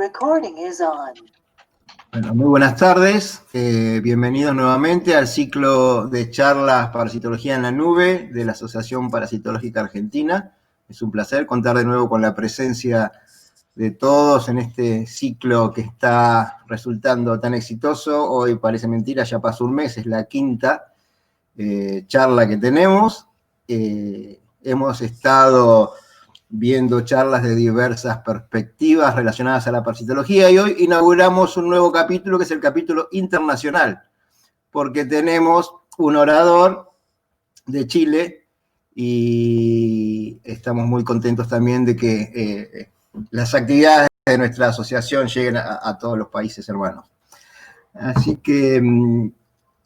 Recording is on. Bueno, muy buenas tardes, bienvenidos nuevamente al ciclo de charlas Parasitología en la Nube de la Asociación Parasitológica Argentina. Es un placer contar de nuevo con la presencia de todos en este ciclo que está resultando tan exitoso. Hoy parece mentira, ya pasó un mes, es la quinta charla que tenemos. Hemos estado viendo charlas de diversas perspectivas relacionadas a la parasitología y hoy inauguramos un nuevo capítulo que es el capítulo internacional, porque tenemos un orador de Chile y estamos muy contentos también de que las actividades de nuestra asociación lleguen a todos los países hermanos. Así que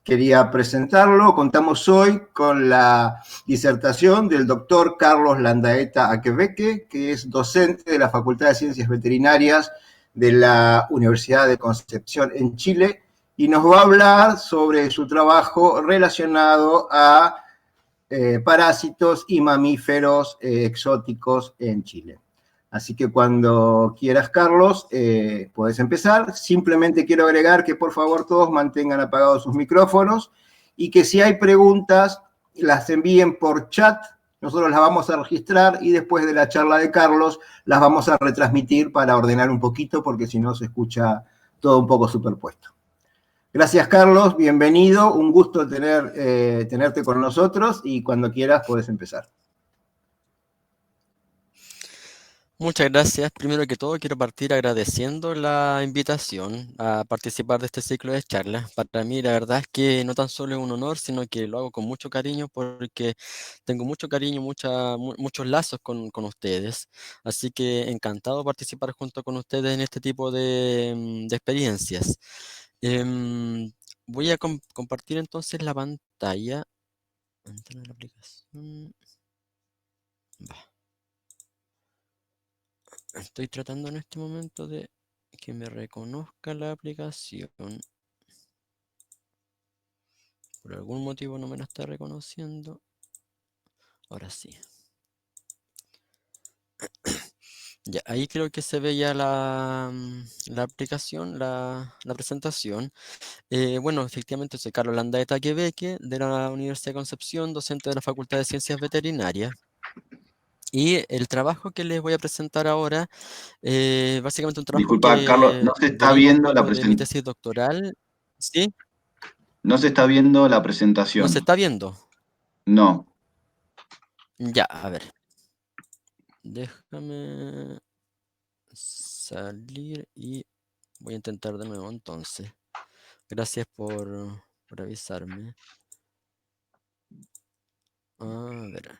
quería presentarlo. Contamos hoy con la disertación del doctor Carlos Landaeta Aquebeque, que es docente de la Facultad de Ciencias Veterinarias de la Universidad de Concepción en Chile, y nos va a hablar sobre su trabajo relacionado a parásitos y mamíferos exóticos en Chile. Así que cuando quieras, Carlos, puedes empezar. Simplemente quiero agregar que por favor todos mantengan apagados sus micrófonos y que si hay preguntas las envíen por chat. Nosotros las vamos a registrar y después de la charla de Carlos las vamos a retransmitir para ordenar un poquito porque si no se escucha todo un poco superpuesto. Gracias, Carlos. Bienvenido. Un gusto tenerte con nosotros y cuando quieras puedes empezar. Muchas gracias. Primero que todo, quiero partir agradeciendo la invitación a participar de este ciclo de charlas. Para mí, la verdad es que no tan solo es un honor, sino que lo hago con mucho cariño porque tengo mucho cariño, muchos lazos con ustedes. Así que encantado de participar junto con ustedes en este tipo de experiencias. Voy a compartir entonces la pantalla. Entrar a la aplicación. Va. Estoy tratando en este momento de que me reconozca la aplicación. Por algún motivo no me la está reconociendo. Ahora sí. Ya, ahí creo que se ve ya la aplicación, la presentación. Bueno, efectivamente soy Carlos Landaeta Quebeque, de la Universidad de Concepción, docente de la Facultad de Ciencias Veterinarias. Y el trabajo que les voy a presentar ahora, básicamente un trabajo Disculpa, Carlos, que no se está deriva un viendo la poco de mi presentación. tesis doctoral. ¿Sí? No se está viendo la ¿No presentación. se está viendo? No. Ya, a ver. Déjame salir y voy a intentar de nuevo entonces. Gracias por avisarme. A ver.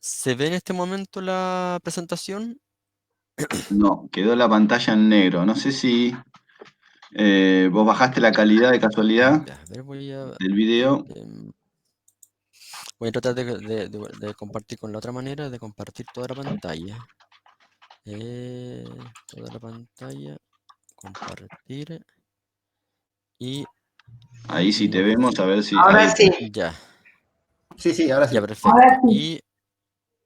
¿Se ve en este momento la presentación? No, quedó la pantalla en negro. No sé si vos bajaste la calidad de casualidad Ya, a ver, del video. voy a tratar de compartir con la otra manera, de compartir toda la pantalla. Toda la pantalla, compartir y Ahí sí te vemos, a ver si... Ahora ahí. sí. ya. Sí, ahora sí. Ya, perfecto. Ahora sí. Y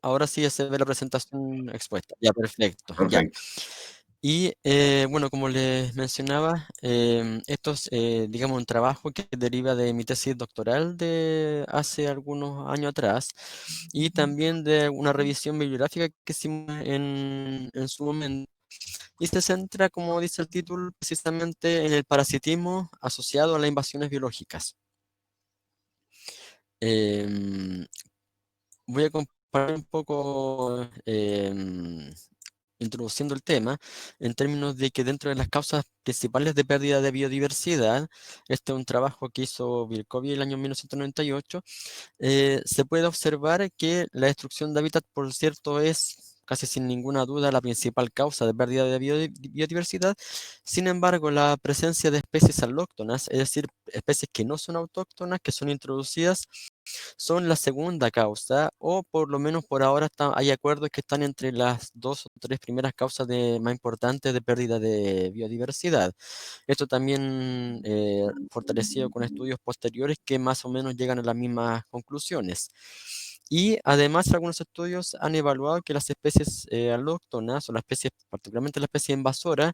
ahora sí ya se ve la presentación expuesta. Ya, perfecto. Ya. Perfecto. Y bueno, como les mencionaba, esto es, digamos, un trabajo que deriva de mi tesis doctoral de hace algunos años atrás y también de una revisión bibliográfica que hicimos en su momento. Y se centra, como dice el título, precisamente en el parasitismo asociado a las invasiones biológicas. Voy a compartir un poco introduciendo el tema, en términos de que dentro de las causas principales de pérdida de biodiversidad, este es un trabajo que hizo Bill Covey el año 1998, se puede observar que la destrucción de hábitat, por cierto, es casi sin ninguna duda la principal causa de pérdida de biodiversidad. Sin embargo, la presencia de especies alóctonas, es decir, especies que no son autóctonas, que son introducidas, son la segunda causa, o por lo menos por ahora hay acuerdos que están entre las dos o tres primeras causas más importantes de pérdida de biodiversidad. Esto también fortalecido con estudios posteriores que más o menos llegan a las mismas conclusiones. Y además algunos estudios han evaluado que las especies alóctonas, o las especies, particularmente la especie invasora,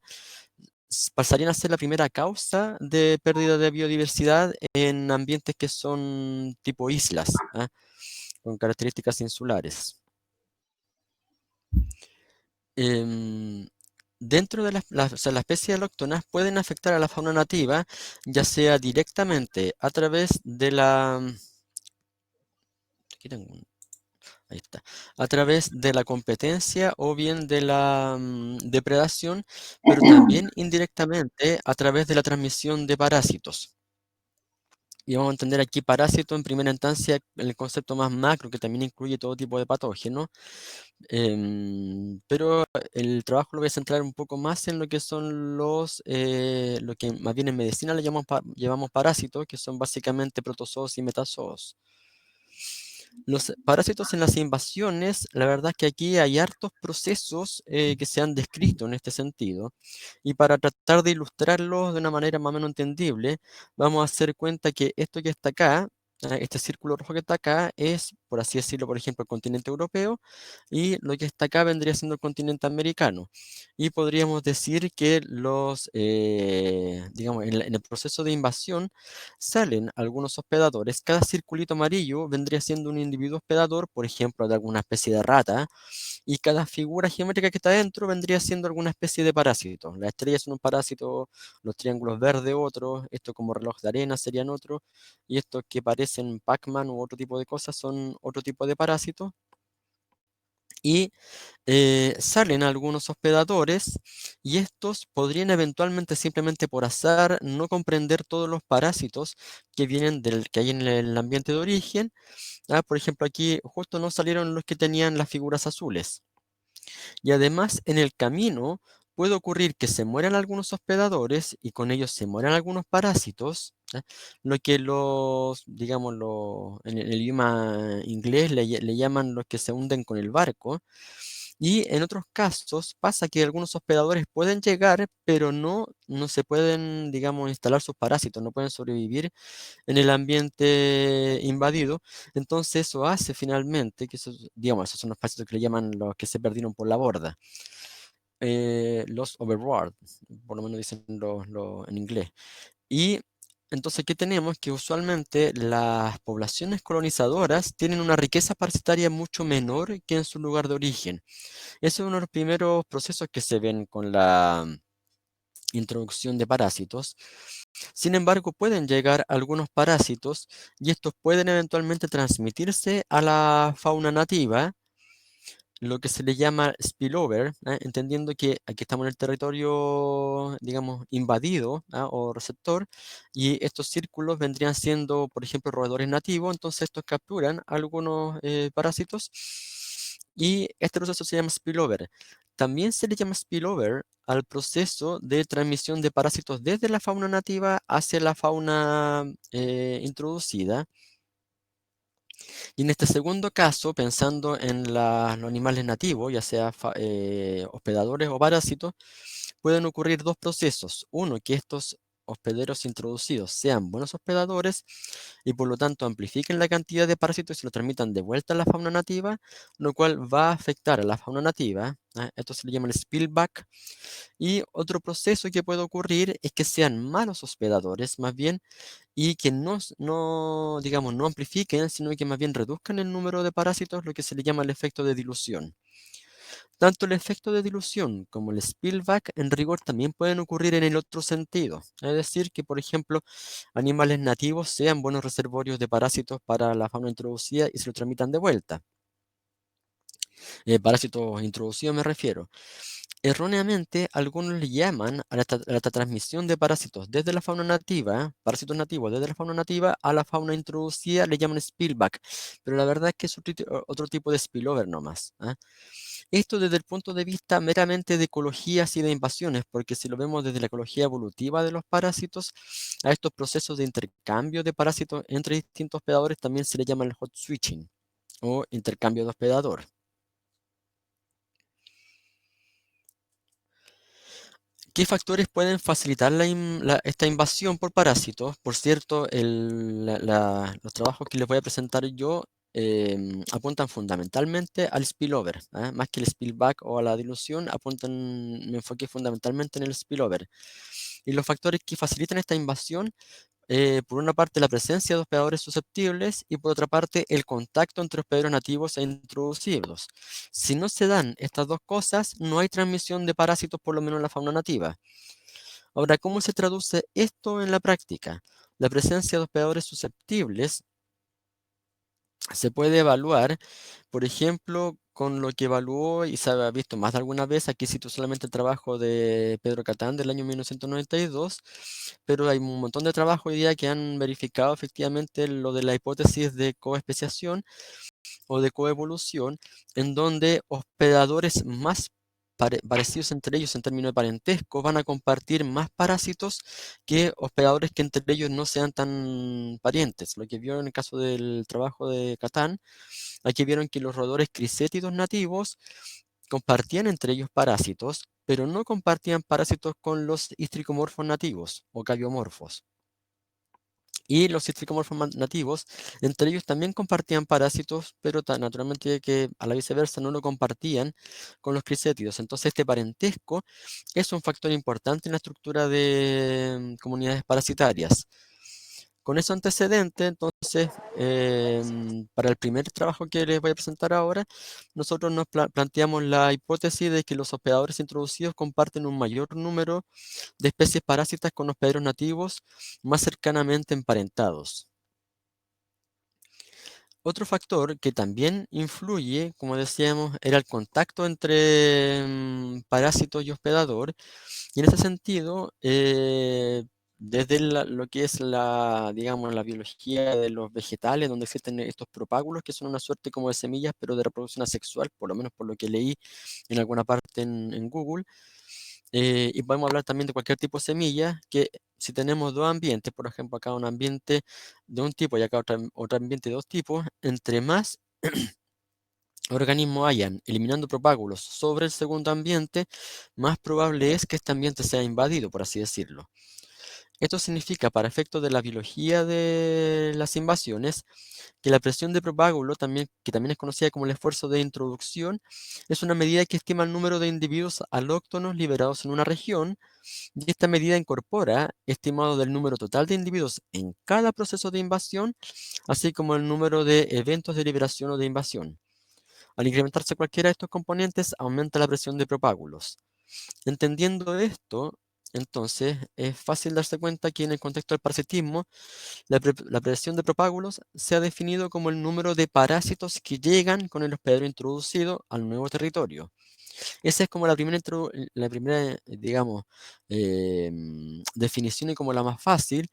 pasarían a ser la primera causa de pérdida de biodiversidad en ambientes que son tipo islas, ¿ah? Con características insulares. Em, Dentro de o sea, las especies alóctonas pueden afectar a la fauna nativa, ya sea directamente a través de aquí tengo ahí está, a través de la competencia o bien de la depredación, pero también indirectamente a través de la transmisión de parásitos. Y vamos a entender aquí parásito en primera instancia, el concepto más macro que también incluye todo tipo de patógenos. Pero el trabajo lo voy a centrar un poco más en lo que son lo que más bien en medicina le llamamos parásitos, que son básicamente protozoos y metazoos. Los parásitos en las invasiones, la verdad es que aquí hay hartos procesos que se han descrito en este sentido. Y para tratar de ilustrarlos de una manera más o menos entendible, vamos a hacer cuenta que esto que está acá, este círculo rojo que está acá, es, por así decirlo, por ejemplo, el continente europeo, y lo que está acá vendría siendo el continente americano. Y podríamos decir que digamos, en el proceso de invasión, salen algunos hospedadores. Cada circulito amarillo vendría siendo un individuo hospedador, por ejemplo, de alguna especie de rata, y cada figura geométrica que está dentro vendría siendo alguna especie de parásito. Las estrellas son un parásito, los triángulos verdes otros, esto como reloj de arena serían otros, y estos que parecen Pac-Man u otro tipo de cosas son otro tipo de parásitos. Y salen algunos hospedadores y estos podrían eventualmente simplemente por azar no comprender todos los parásitos que vienen que hay en el ambiente de origen. Por ejemplo, aquí justo no salieron los que tenían las figuras azules. Y además en el camino puede ocurrir que se mueran algunos hospedadores y con ellos se mueran algunos parásitos, ¿ya? Lo que digamos, en el idioma inglés le llaman los que se hunden con el barco. Y en otros casos pasa que algunos hospedadores pueden llegar, pero no se pueden, digamos, instalar sus parásitos, no pueden sobrevivir en el ambiente invadido. Entonces eso hace finalmente que digamos, esos son los parásitos que le llaman los que se perdieron por la borda. Los overboard, por lo menos dicen en inglés. Y entonces, ¿qué tenemos? Que usualmente las poblaciones colonizadoras tienen una riqueza parasitaria mucho menor que en su lugar de origen. Ese es uno de los primeros procesos que se ven con la introducción de parásitos. Sin embargo, pueden llegar algunos parásitos y estos pueden eventualmente transmitirse a la fauna nativa, lo que se le llama spillover, entendiendo que aquí estamos en el territorio, digamos, invadido, o receptor, y estos círculos vendrían siendo, por ejemplo, roedores nativos, entonces estos capturan algunos parásitos y este proceso se llama spillover. También se le llama spillover al proceso de transmisión de parásitos desde la fauna nativa hacia la fauna introducida. Y en este segundo caso, pensando en los animales nativos, ya sea hospedadores o parásitos, pueden ocurrir dos procesos. Uno, que estos hospederos introducidos sean buenos hospedadores y por lo tanto amplifiquen la cantidad de parásitos y se lo transmitan de vuelta a la fauna nativa, lo cual va a afectar a la fauna nativa. Esto se le llama el spillback. Y otro proceso que puede ocurrir es que sean malos hospedadores, más bien, y que digamos, no amplifiquen, sino que más bien reduzcan el número de parásitos, lo que se le llama el efecto de dilución. Tanto el efecto de dilución como el spillback en rigor también pueden ocurrir en el otro sentido, es decir, que por ejemplo animales nativos sean buenos reservorios de parásitos para la fauna introducida y se lo transmitan de vuelta. Parásitos introducidos me refiero. Erróneamente, algunos le llaman a la transmisión de parásitos desde la fauna nativa, parásitos nativos desde la fauna nativa a la fauna introducida, le llaman spillback, pero la verdad es que es otro tipo de spillover nomás. Esto desde el punto de vista meramente de ecologías y de invasiones, porque si lo vemos desde la ecología evolutiva de los parásitos, a estos procesos de intercambio de parásitos entre distintos hospedadores también se le llama el hot switching o intercambio de hospedador. ¿Qué factores pueden facilitar esta invasión por parásitos? Por cierto, los trabajos que les voy a presentar yo apuntan fundamentalmente al spillover, más que el spillback o a la dilución, me enfoqué fundamentalmente en el spillover. Y los factores que facilitan esta invasión, por una parte la presencia de hospedadores susceptibles y por otra parte el contacto entre hospederos nativos e introducidos. Si no se dan estas dos cosas, no hay transmisión de parásitos, por lo menos en la fauna nativa. Ahora, ¿cómo se traduce esto en la práctica? La presencia de hospedadores susceptibles se puede evaluar, por ejemplo, con lo que evaluó y se ha visto más de alguna vez. Aquí cito solamente el trabajo de Pedro Catán del año 1992, pero hay un montón de trabajos hoy día que han verificado efectivamente lo de la hipótesis de coespeciación o de coevolución, en donde hospedadores más parecidos entre ellos en términos de parentesco van a compartir más parásitos que hospedadores que entre ellos no sean tan parientes. Lo que vio en el caso del trabajo de Catán, aquí vieron que los roedores crisétidos nativos compartían entre ellos parásitos, pero no compartían parásitos con los histricomorfos nativos o cabiomorfos. Y los citricomorfos nativos, entre ellos también compartían parásitos, pero naturalmente que a la viceversa no lo compartían con los crisétidos. Entonces este parentesco es un factor importante en la estructura de comunidades parasitarias. Con ese antecedente, entonces, para el primer trabajo que les voy a presentar ahora, nosotros nos planteamos la hipótesis de que los hospedadores introducidos comparten un mayor número de especies parásitas con hospederos nativos más cercanamente emparentados. Otro factor que también influye, como decíamos, era el contacto entre parásito y hospedador. Y en ese sentido, desde lo que es digamos, la biología de los vegetales, donde existen estos propágulos, que son una suerte como de semillas, pero de reproducción asexual, por lo menos por lo que leí en alguna parte en Google. Y podemos hablar también de cualquier tipo de semilla, que si tenemos dos ambientes, por ejemplo, acá un ambiente de un tipo y acá otro ambiente de dos tipos, entre más organismos hayan eliminando propágulos sobre el segundo ambiente, más probable es que este ambiente sea invadido, por así decirlo. Esto significa, para efectos de la biología de las invasiones, que la presión de propágulo, que también es conocida como el esfuerzo de introducción, es una medida que estima el número de individuos alóctonos liberados en una región, y esta medida incorpora estimado del número total de individuos en cada proceso de invasión, así como el número de eventos de liberación o de invasión. Al incrementarse cualquiera de estos componentes, aumenta la presión de propágulos. Entendiendo esto, entonces, es fácil darse cuenta que en el contexto del parasitismo, la presión de propágulos se ha definido como el número de parásitos que llegan con el hospedero introducido al nuevo territorio. Esa es como la primera, digamos, definición y como la más fácil.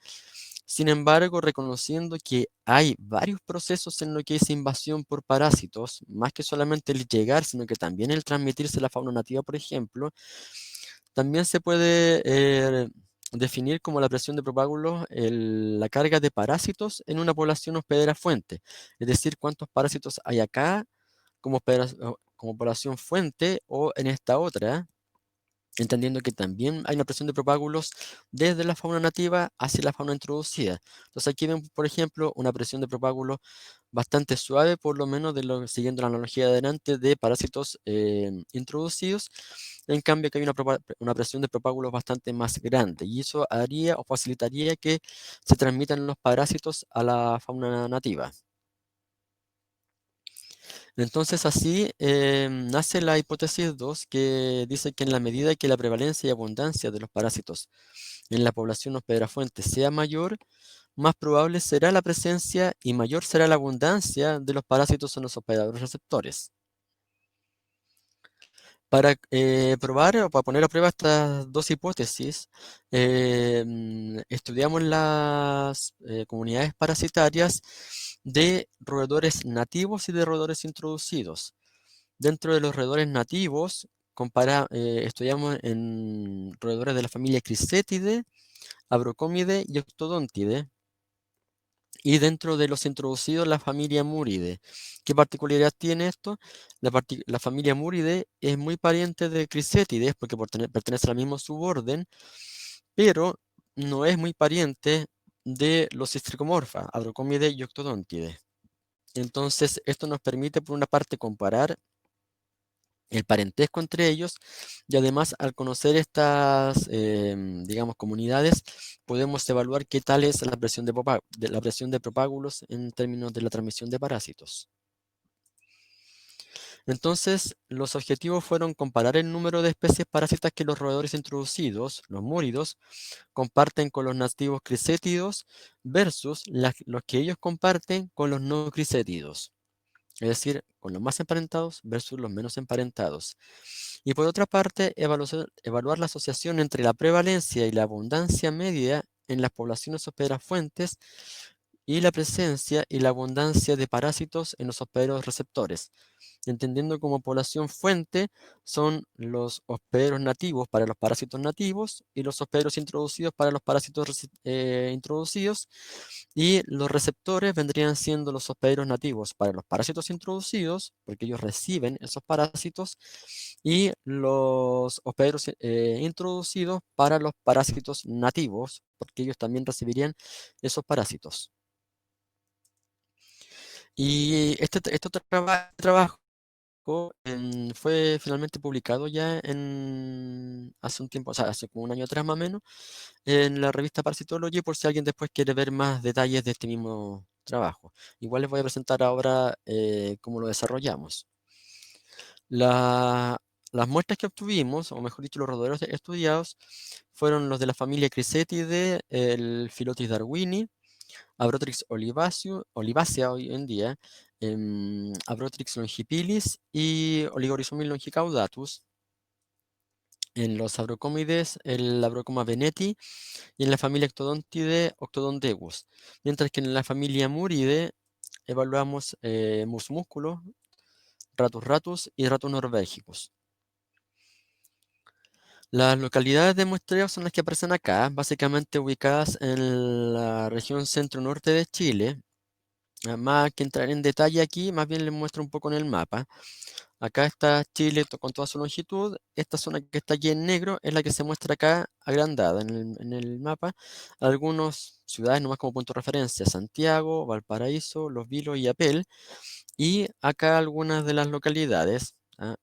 Sin embargo, reconociendo que hay varios procesos en lo que es invasión por parásitos, más que solamente el llegar, sino que también el transmitirse la fauna nativa, por ejemplo, también se puede definir como la presión de propágulos la carga de parásitos en una población hospedera fuente. Es decir, cuántos parásitos hay acá como población fuente o en esta otra, entendiendo que también hay una presión de propágulos desde la fauna nativa hacia la fauna introducida. Entonces aquí ven, por ejemplo, una presión de propágulos bastante suave, por lo menos siguiendo la analogía de adelante de parásitos introducidos. En cambio, que hay una presión de propágulos bastante más grande, y eso haría o facilitaría que se transmitan los parásitos a la fauna nativa. Entonces así nace la hipótesis 2, que dice que en la medida que la prevalencia y abundancia de los parásitos en la población hospedera fuente sea mayor, más probable será la presencia y mayor será la abundancia de los parásitos en los hospedadores receptores. Para probar o para poner a prueba estas dos hipótesis, estudiamos las comunidades parasitarias de roedores nativos y de roedores introducidos. Dentro de los roedores nativos, estudiamos en roedores de la familia Crisetidae, Abrocomide y Octodontidae. Y dentro de los introducidos, la familia Muridae. ¿Qué particularidad tiene esto? La familia Muridae es muy pariente de Crisetidae porque pertenece al mismo suborden, pero no es muy pariente de los Histricomorpha, Abrocomide y Octodontidae. Entonces, esto nos permite, por una parte, comparar el parentesco entre ellos, y además, al conocer estas, digamos, comunidades, podemos evaluar qué tal es la presión la presión de propágulos en términos de la transmisión de parásitos. Entonces, los objetivos fueron comparar el número de especies parásitas que los roedores introducidos, los múridos, comparten con los nativos crisétidos versus los que ellos comparten con los no crisétidos. Es decir, con los más emparentados versus los menos emparentados. Y por otra parte, evaluar la asociación entre la prevalencia y la abundancia media en las poblaciones hospederas fuentes y la presencia y la abundancia de parásitos en los hospederos receptores, entendiendo como población fuente son los hospederos nativos para los parásitos nativos y los hospederos introducidos para los parásitos introducidos, y los receptores vendrían siendo los hospederos nativos para los parásitos introducidos, porque ellos reciben esos parásitos, y los hospederos introducidos para los parásitos nativos, porque ellos también recibirían esos parásitos. Y este trabajo fue finalmente publicado ya hace un tiempo, o sea, hace como un año atrás más o menos, en la revista Parasitology, por si alguien después quiere ver más detalles de este mismo trabajo. Igual les voy a presentar ahora cómo lo desarrollamos. Las muestras que obtuvimos, o mejor dicho, los roedores estudiados, fueron los de la familia Chrysetidae, el Phyllotis darwini, Abrotrix olivacea hoy en día, Abrotrix longipilis y Oligorhizomys longicaudatus. En los abrocómides, el Abrocoma veneti, y en la familia Ectodontidae, Octodontegus. Mientras que en la familia Muridae evaluamos Mus musculus, Ratus ratus y Ratus norvegicus. Las localidades de muestreo son las que aparecen acá, básicamente ubicadas en la región centro-norte de Chile. Más que entrar en detalle aquí, más bien les muestro un poco en el mapa. Acá está Chile con toda su longitud. Esta zona que está aquí en negro es la que se muestra acá agrandada en el mapa. Algunas ciudades nomás como punto de referencia: Santiago, Valparaíso, Los Vilos y Apel. Y acá algunas de las localidades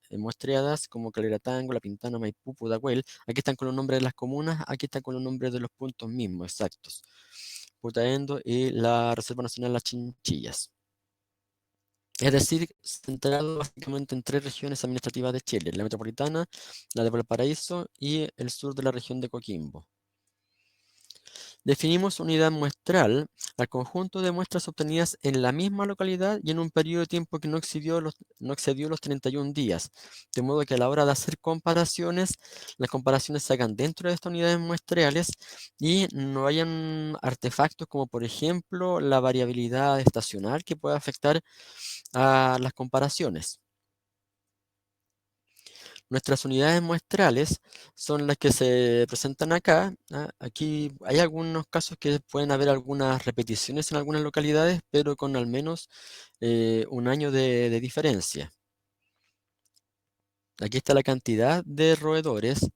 muestreadas como Caleratango, La Pintana, Maipú, Pudahuel. Aquí están con los nombres de las comunas, aquí están con los nombres de los puntos mismos, exactos. Putaendo y la Reserva Nacional Las Chinchillas. Es decir, centrado básicamente en 3 regiones administrativas de Chile: la metropolitana, la de Valparaíso y el sur de la región de Coquimbo. Definimos unidad muestral al conjunto de muestras obtenidas en la misma localidad y en un periodo de tiempo que no excedió los 31 días, de modo que a la hora de hacer comparaciones, las comparaciones se hagan dentro de estas unidades muestrales y no hayan artefactos como, por ejemplo, la variabilidad estacional que pueda afectar a las comparaciones. Nuestras unidades muestrales son las que se presentan acá. Aquí hay algunos casos que pueden haber algunas repeticiones en algunas localidades, pero con al menos un año de diferencia. Aquí está la cantidad de roedores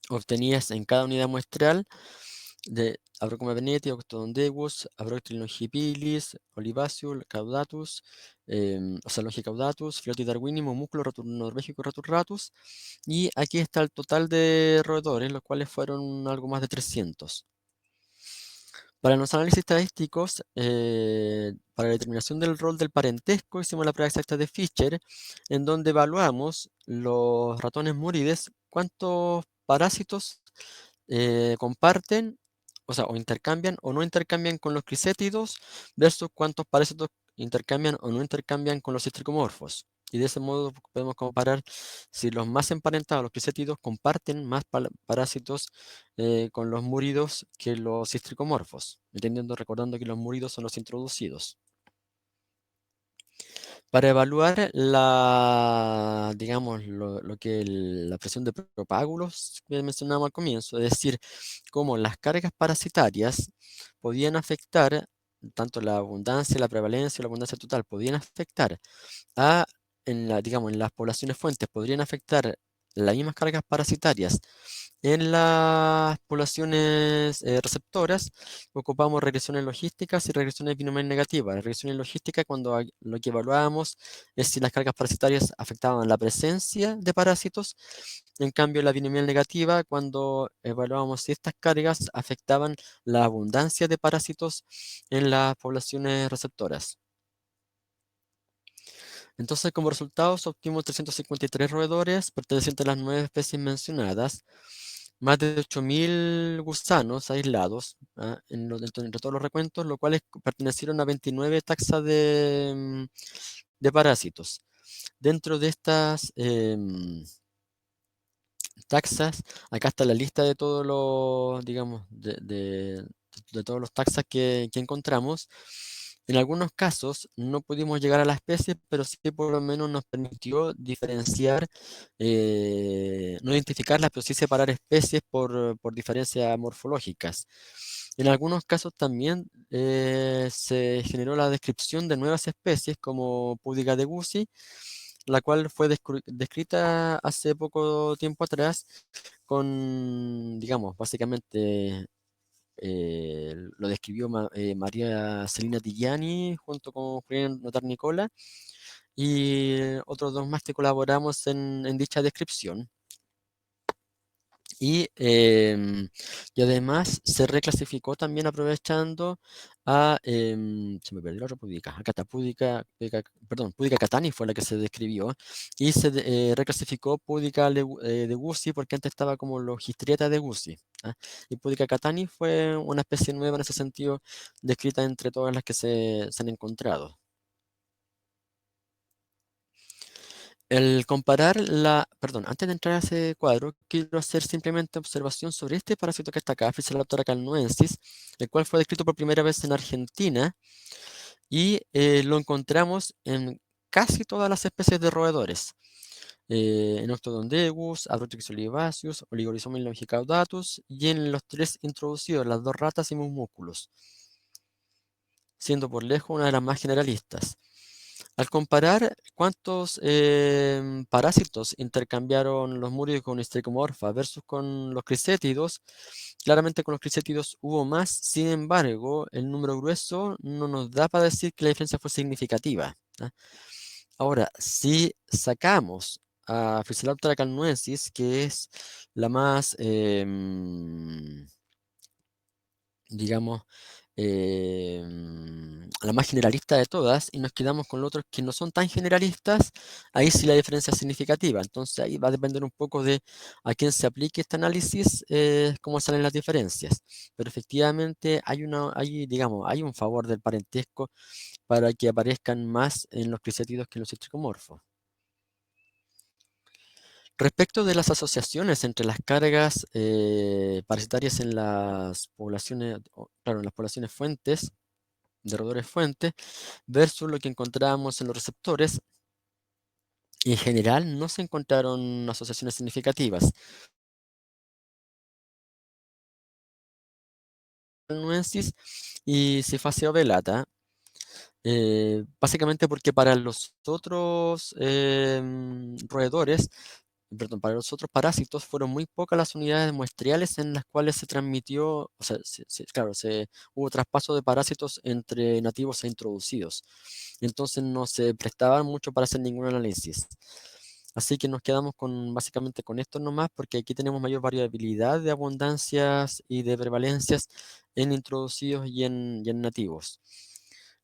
obtenidas en cada unidad muestral de Abrocoma veneti, Octodontegus, Abroctris longipilis, Olivaceus, Caudatus, o sea, Longicaudatus, Phyllotis darwini, Musculus, Ratus norvegicus, Ratus ratus. Y aquí está el total de roedores, los cuales fueron algo más de 300. Para los análisis estadísticos, para la determinación del rol del parentesco, hicimos la prueba exacta de Fischer, en donde evaluamos los ratones murides, cuántos parásitos comparten, o sea, o intercambian o no intercambian con los crisétidos, versus cuántos parásitos intercambian o no intercambian con los cistricomorfos. Y de ese modo podemos comparar si los más emparentados, los crisétidos, comparten más parásitos con los múridos que los cistricomorfos, recordando que los múridos son los introducidos. Para evaluar digamos, la presión de propágulos que mencionábamos al comienzo, es decir, cómo las cargas parasitarias podían afectar, tanto la abundancia, la prevalencia, la abundancia total, podían afectar digamos, en las poblaciones fuentes, podrían afectar las mismas cargas parasitarias En las poblaciones receptoras ocupamos regresiones logísticas y regresiones binomiales negativas. Regresiones logísticas cuando lo que evaluábamos es si las cargas parasitarias afectaban la presencia de parásitos. En cambio, la binomial negativa cuando evaluábamos si estas cargas afectaban la abundancia de parásitos en las poblaciones receptoras. Entonces, como resultado, se obtuvimos 353 roedores pertenecientes a las 9 especies mencionadas, más de 8.000 gusanos aislados entre todos los recuentos, los cuales pertenecieron a 29 taxas de parásitos. Dentro de estas taxas, acá está la lista de todos los, digamos, de todos los taxas que encontramos. En algunos casos no pudimos llegar a la especie, pero sí por lo menos nos permitió diferenciar, no identificarlas, pero sí separar especies por diferencias morfológicas. En algunos casos también se generó la descripción de nuevas especies como Pudica de Guzzi, la cual fue descrita hace poco tiempo atrás con, digamos, básicamente lo describió María Celina Tillani junto con Julián Notar Nicola y otros dos más que colaboramos en dicha descripción. Y además se reclasificó también aprovechando se me perdió la otra Pudica, acá está Pudica catani fue la que se describió, y se reclasificó Pudica de Guzzi porque antes estaba como Logistrieta de Guzzi. ¿Ah? Y Pudica catani fue una especie nueva en ese sentido, descrita entre todas las que se han encontrado. Antes de entrar a ese cuadro, quiero hacer simplemente observación sobre este parásito que está acá, Physaeloptera calnuensis, el cual fue descrito por primera vez en Argentina y lo encontramos en casi todas las especies de roedores. En Octodondegus, Abrotryx olivaceus, Oligorhizomys longicaudatus y en los 3 introducidos, las 2 ratas y musmúsculos, siendo por lejos una de las más generalistas. Al comparar cuántos parásitos intercambiaron los murios con Stricomorpha versus con los crisétidos, claramente con los crisétidos hubo más, sin embargo, el número grueso no nos da para decir que la diferencia fue significativa. ¿Ah? Ahora, si sacamos a Physaeloptera calnuensis, que es la más, digamos, la más generalista de todas, y nos quedamos con los otros que no son tan generalistas, ahí sí la diferencia es significativa. Entonces ahí va a depender un poco de a quién se aplique este análisis, cómo salen las diferencias. Pero efectivamente digamos, hay un favor del parentesco para que aparezcan más en los crisétidos que en los citricomorfos. Respecto de las asociaciones entre las cargas parasitarias en las poblaciones, claro, en las poblaciones fuentes, de roedores fuentes, versus lo que encontramos en los receptores, en general no se encontraron asociaciones significativas. Nuensis y Cefasea velata, básicamente porque para los otros roedores, perdón, para los otros parásitos fueron muy pocas las unidades muestriales en las cuales se transmitió, o sea, claro, hubo traspaso de parásitos entre nativos e introducidos. Entonces no se prestaban mucho para hacer ningún análisis. Así que nos quedamos básicamente con esto nomás, porque aquí tenemos mayor variabilidad de abundancias y de prevalencias en introducidos y en nativos.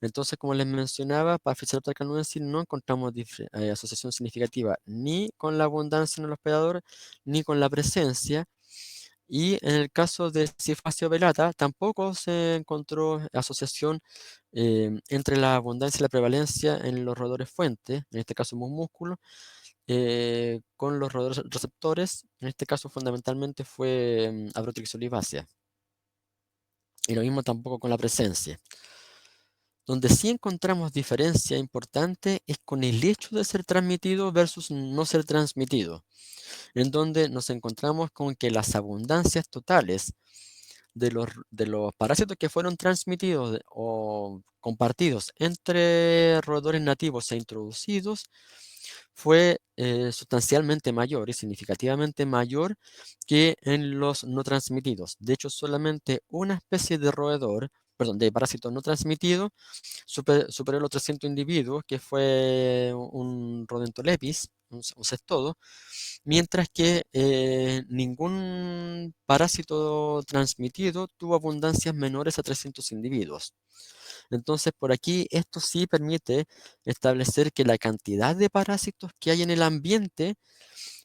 Entonces, como les mencionaba, para Physaeloptera calnuensis no encontramos asociación significativa ni con la abundancia en el hospedador, ni con la presencia. Y en el caso de Cefasea velata, tampoco se encontró asociación entre la abundancia y la prevalencia en los roedores fuentes, en este caso musmúsculos, con los roedores receptores, en este caso fundamentalmente fue Abrotryx olivácea. Y lo mismo tampoco con la presencia. Donde sí encontramos diferencia importante es con el hecho de ser transmitido versus no ser transmitido, en donde nos encontramos con que las abundancias totales de los parásitos que fueron transmitidos o compartidos entre roedores nativos e introducidos fue sustancialmente mayor y significativamente mayor que en los no transmitidos. De hecho, solamente una especie de roedor, perdón, de parásito no transmitido superó los 300 individuos, que fue un Rhodontolepis, un cestodo, mientras que ningún parásito transmitido tuvo abundancias menores a 300 individuos. Entonces, por aquí esto sí permite establecer que la cantidad de parásitos que hay en el ambiente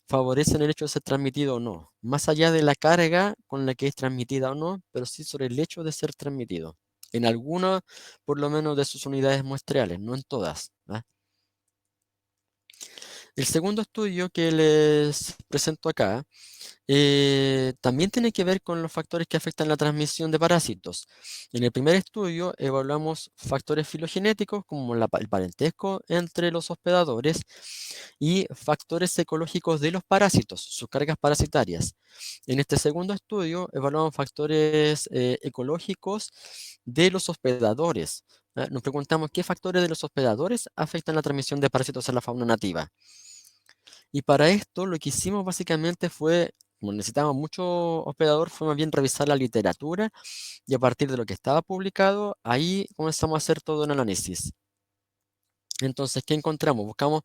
favorecen el hecho de ser transmitido o no, más allá de la carga con la que es transmitida o no, pero sí sobre el hecho de ser transmitido. En algunas, por lo menos, de sus unidades muestreales, no en todas, ¿va? El segundo estudio que les presento acá también tiene que ver con los factores que afectan la transmisión de parásitos. En el primer estudio evaluamos factores filogenéticos como el parentesco entre los hospedadores y factores ecológicos de los parásitos, sus cargas parasitarias. En este segundo estudio evaluamos factores ecológicos de los hospedadores. Nos preguntamos qué factores de los hospedadores afectan la transmisión de parásitos a la fauna nativa. Y para esto lo que hicimos básicamente fue, como necesitábamos mucho hospedador, fue más bien revisar la literatura y a partir de lo que estaba publicado, ahí comenzamos a hacer todo un análisis. Entonces, ¿qué encontramos? Buscamos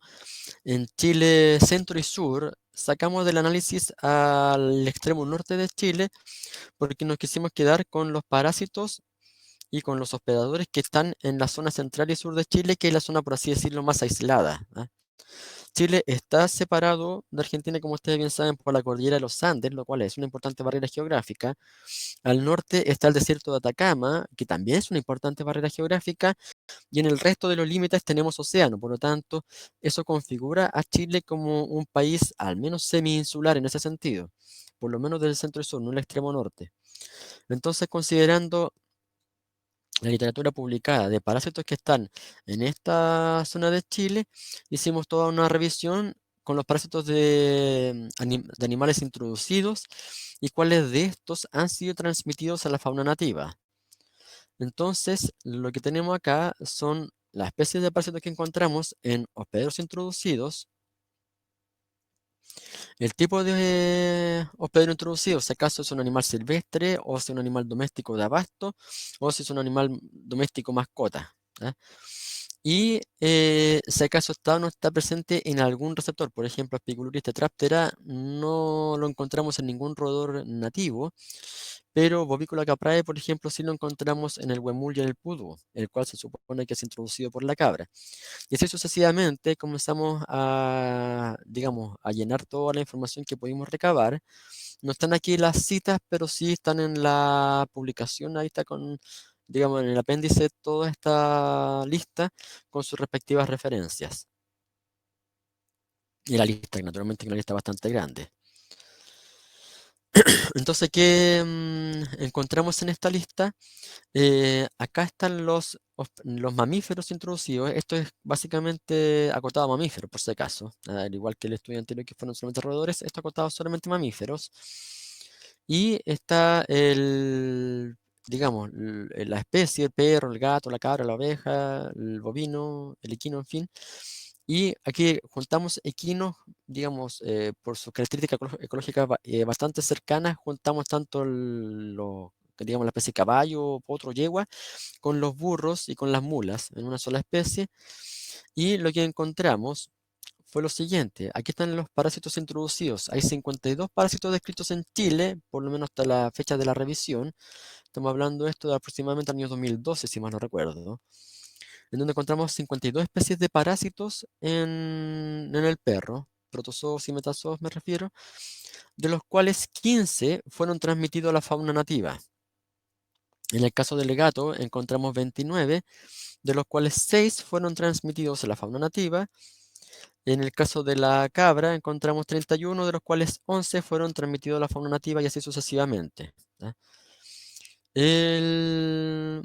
en Chile centro y sur, sacamos del análisis al extremo norte de Chile porque nos quisimos quedar con los parásitos y con los hospedadores que están en la zona central y sur de Chile, que es la zona, por así decirlo, más aislada. Chile está separado de Argentina, como ustedes bien saben, por la cordillera de los Andes, lo cual es una importante barrera geográfica. Al norte está el desierto de Atacama, que también es una importante barrera geográfica, y en el resto de los límites tenemos océano. Por lo tanto, eso configura a Chile como un país al menos semi-insular en ese sentido, por lo menos del centro y sur, no el extremo norte. Entonces, considerando la literatura publicada de parásitos que están en esta zona de Chile, hicimos toda una revisión con los parásitos de animales introducidos y cuáles de estos han sido transmitidos a la fauna nativa. Entonces, lo que tenemos acá son las especies de parásitos que encontramos en hospederos introducidos, el tipo de hospedero introducido, si acaso es un animal silvestre o si es un animal doméstico de abasto o si es un animal doméstico mascota. ¿Ya? Y si acaso está o no está presente en algún receptor, por ejemplo, Aspiculoris tetraptera no lo encontramos en ningún roedor nativo, pero Bovicula caprae, por ejemplo, sí lo encontramos en el huemul y en el pudu, el cual se supone que es introducido por la cabra. Y así sucesivamente comenzamos a, digamos, a llenar toda la información que pudimos recabar. No están aquí las citas, pero sí están en la publicación. Ahí está con, digamos, en el apéndice toda esta lista con sus respectivas referencias. Y la lista, naturalmente, es una lista bastante grande. Entonces, ¿qué encontramos en esta lista? Acá están los mamíferos introducidos. Esto es básicamente acotado a mamíferos, por si acaso. Al igual que el estudio anterior que fueron solamente roedores, esto acotado solamente a mamíferos. Y está digamos, la especie, el perro, el gato, la cabra, la oveja, el bovino, el equino, en fin. Y aquí juntamos equinos, digamos, por sus características ecológicas bastante cercanas, juntamos tanto digamos, la especie caballo, potro, yegua, con los burros y con las mulas en una sola especie. Y lo que encontramos fue lo siguiente. Aquí están los parásitos introducidos. Hay 52 parásitos descritos en Chile, por lo menos hasta la fecha de la revisión. Estamos hablando de esto de aproximadamente el año 2012, si mal no recuerdo, en donde encontramos 52 especies de parásitos en el perro, protozoos y metazoos me refiero, de los cuales 15 fueron transmitidos a la fauna nativa. En el caso del gato encontramos 29, de los cuales 6 fueron transmitidos a la fauna nativa. En el caso de la cabra encontramos 31, de los cuales 11 fueron transmitidos a la fauna nativa y así sucesivamente. ¿Ya? En